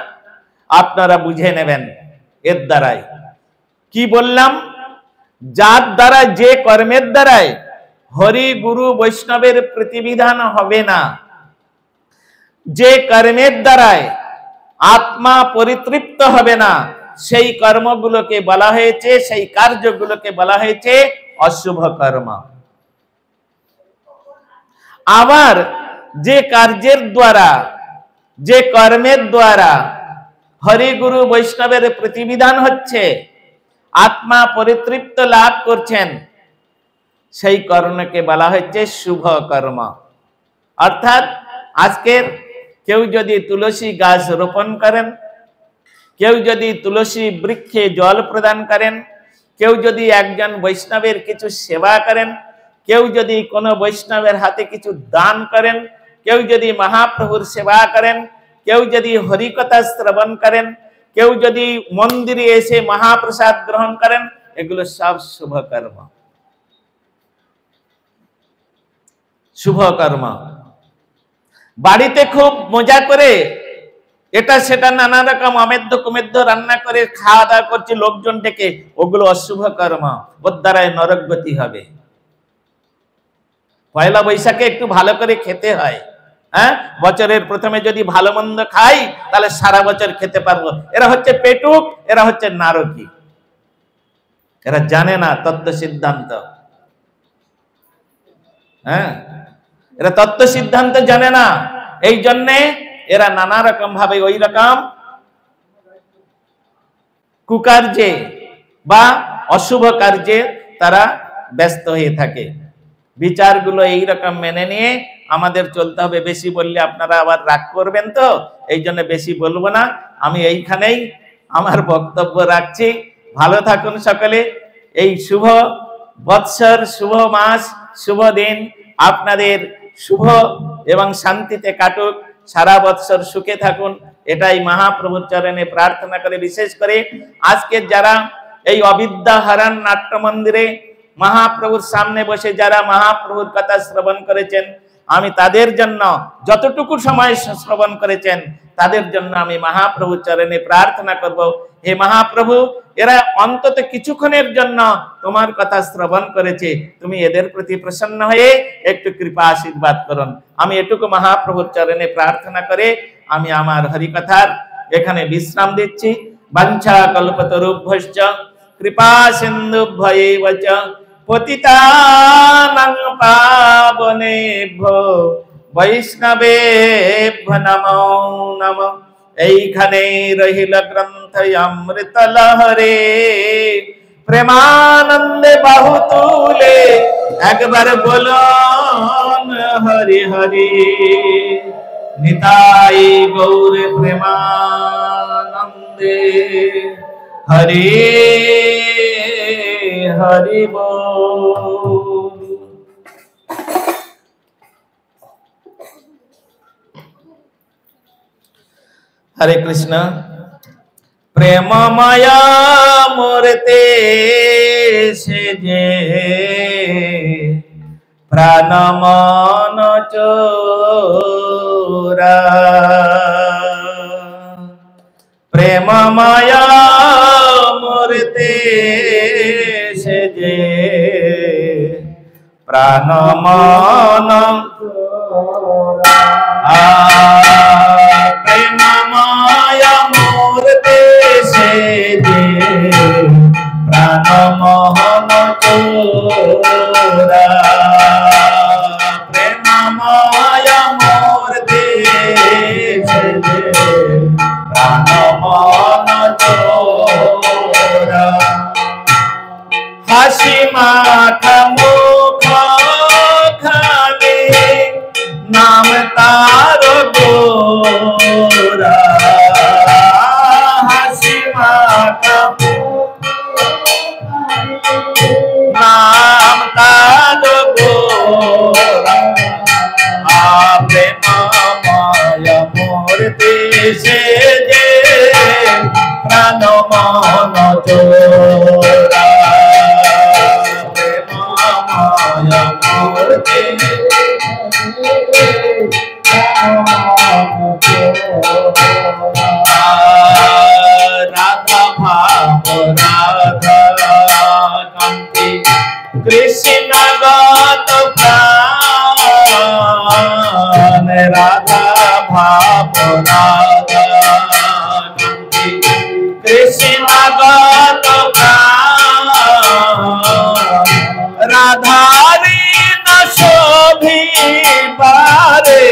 আপনারা বুঝে নেবেন এর দ্বারাই। কি বললাম? যার দ্বারা, যে কর্মের দ্বারায় হরি গুরু বৈষ্ণবের প্রতিবিধান হবে না, যে কর্মের দ্বারায় আত্মা পরিতৃপ্ত হবে না, সেই কর্মগুলোকে বলা হয়েছে, সেই কার্যগুলোকে বলা হয়েছে অশুভ কর্ম। আবার যে কার্যের দ্বারা, যে কর্মের দ্বারা হরি গুরু বৈষ্ণবের প্রতিবিধান হচ্ছে, আত্মা পরিতৃপ্ত লাভ করছেন, সেই কর্মকে বলা হচ্ছে শুভ কর্ম। অর্থাৎ আজকের কেউ যদি তুলসী গাছ রোপণ করেন, কেউ যদি তুলসী বৃক্ষে জল প্রদান করেন, কেউ যদি একজন বৈষ্ণবের কিছু সেবা করেন, কেউ যদি কোনো বৈষ্ণবের হাতে কিছু দান করেন, কেউ যদি মহাপ্রভুর সেবা করেন, কেউ যদি হরিকথা শ্রবণ করেন, কেউ যদি মন্দিরে এসে মহাপ্রসাদ গ্রহণ করেন, এগুলো সব শুভ কর্ম, শুভ কর্ম। বাড়িতে খুব মজা করে এটা সেটা নানা রকম অমেধ্য কুমেধ্য রান্না করে খাওয়া দাওয়া করছে লোকজন ডেকে, ওগুলো অশুভ কর্ম, ওর দ্বারায় নরক গতি হবে। পয়লা বৈশাখে একটু ভালো করে খেতে হয়, হ্যাঁ, বছরের প্রথমে যদি ভালো মন্দ খাই তাহলে সারা বছর খেতে পারবো। এরা হচ্ছে পেটুক, এরা হচ্ছে নারকী, এরা জানে না তত্ত্ব সিদ্ধান্ত। হ্যাঁ, এরা তত্ত্ব সিদ্ধান্ত জানে না, এই জন্যে এরা নানা রকম ভাবে ওই রকম কুকার্যে বা অশুভ কার্যে তারা ব্যস্ত হয়ে থাকে। বিচারগুলো এইরকম মেনে নিয়ে আমাদের চলতে হবে। বেশি বললে আপনারা আবার রাগ করবেন, তো এই জন্য বেশি বলবো না, আমি এইখানেই আমার বক্তব্য রাখছি। ভালো থাকুন সকলে। এই শুভ বৎসর, শুভ মাস, শুভ দিন আপনাদের শুভ এবং শান্তিতে কাটুক, সারা বৎসর সুখে থাকুন, এটাই মহাপ্রভুর চরণে প্রার্থনা করে। বিশেষ করে আজকে যারা এই অবিদ্যা হারান নাট্য মন্দিরে মহাপ্রভুর সামনে বসে যারা মহাপ্রভুর কথা শ্রবণ করেছেন, আমি তাদের জন্য যতটুকু সময় শ্রবণ করেছেন তাদের জন্য আমি মহাপ্রভুর চরণে প্রার্থনা করব, হে মহাপ্রভু, এরা অন্তত কিছুক্ষণের জন্য তোমার কথা শ্রবণ করেছে, তুমি এদের প্রতি প্রসন্ন হয়ে একটু কৃপা আশীর্বাদ করুন। আমি এটুকু মহাপ্রভুর চরণে প্রার্থনা করে আমি আমার হরিকথার এখানে বিশ্রাম দিচ্ছি। বাঞ্ছা কল্পতরুভ্যশ্চ কৃপা সিন্ধুভ্যৈব চ পতিতানাং পাবনেভ্যো বৈষ্ণবেভ্যো নমো নমঃ। এইখানে রহিল গ্রন্থ অমৃত লহরে, প্রেমানন্দে বাহু তুলে একবার বলুন হরি হরি। নিতাই গৌর প্রেমানন্দে, হরি হরি বল। হরে কৃষ্ণ। প্রেমময় মূর্তে সেজে প্রাণ মন চোরা, প্রেমময় মূর্তে সেজে প্রাণ মন প্রেমময় মূর্তে সেজে প্রাণ মোহন চোরা, প্রেমময় মূর্তে সেজে প্রাণ মোহন চোরা। হাসি মাখা মুখ খানি নাম তার গোরা, হাসি মাখা নাম তার গোরা। প্রেমময় মূর্তি সেজে প্রাণ মন চোরা, প্রেমময় মূর্তি রাধা ভাব রাধা কান্তি কৃষ্ণ গত প্রাণ, রাধা ভাব রাধা কান্তি কৃষ্ণ গত প্রাণ। রাধারি না শোভি পারে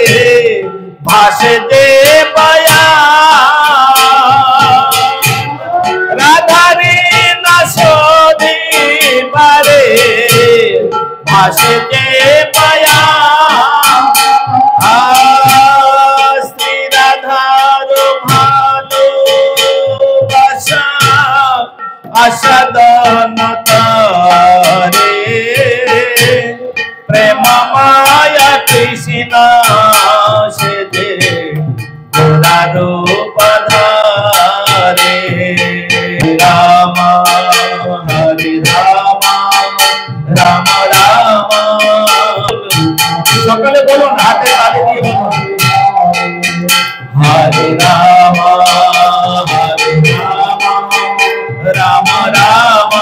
ভাসে যে পায়া, রাধারি না শোভি পারে ভাসে যে পায়া। শ্রী রাধার ভালোবাসা আসাদন তারে, প্রেমময় কৃষ্ণ সেজে গোরা রূপ ধারে। রাম হরি রাম রাম রাম, সকলে বলুন, হাতে তালি দিয়ে বলুন, হরে রাম হরে রাম রাম রাম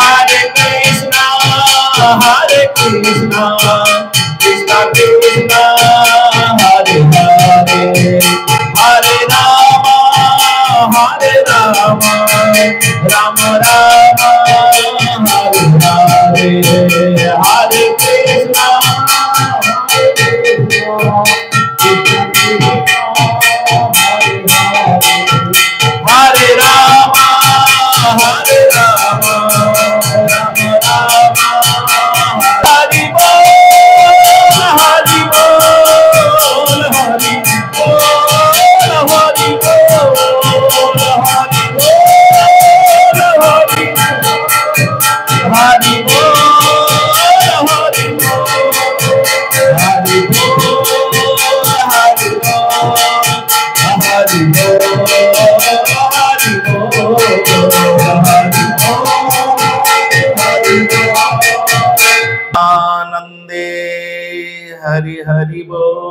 হরে কৃষ্ণ হরে কৃষ্ণ কৃষ্ণ কৃষ্ণ হরে হরে, হরে রাম রাম রাম হরে হরে, হরে কৃষ্ণ হরে রাম রাম রাম হরি বল, হরি বল, হরি বল, হরি বল, হরি বল, হরি বল, হরি বল। হরি বল।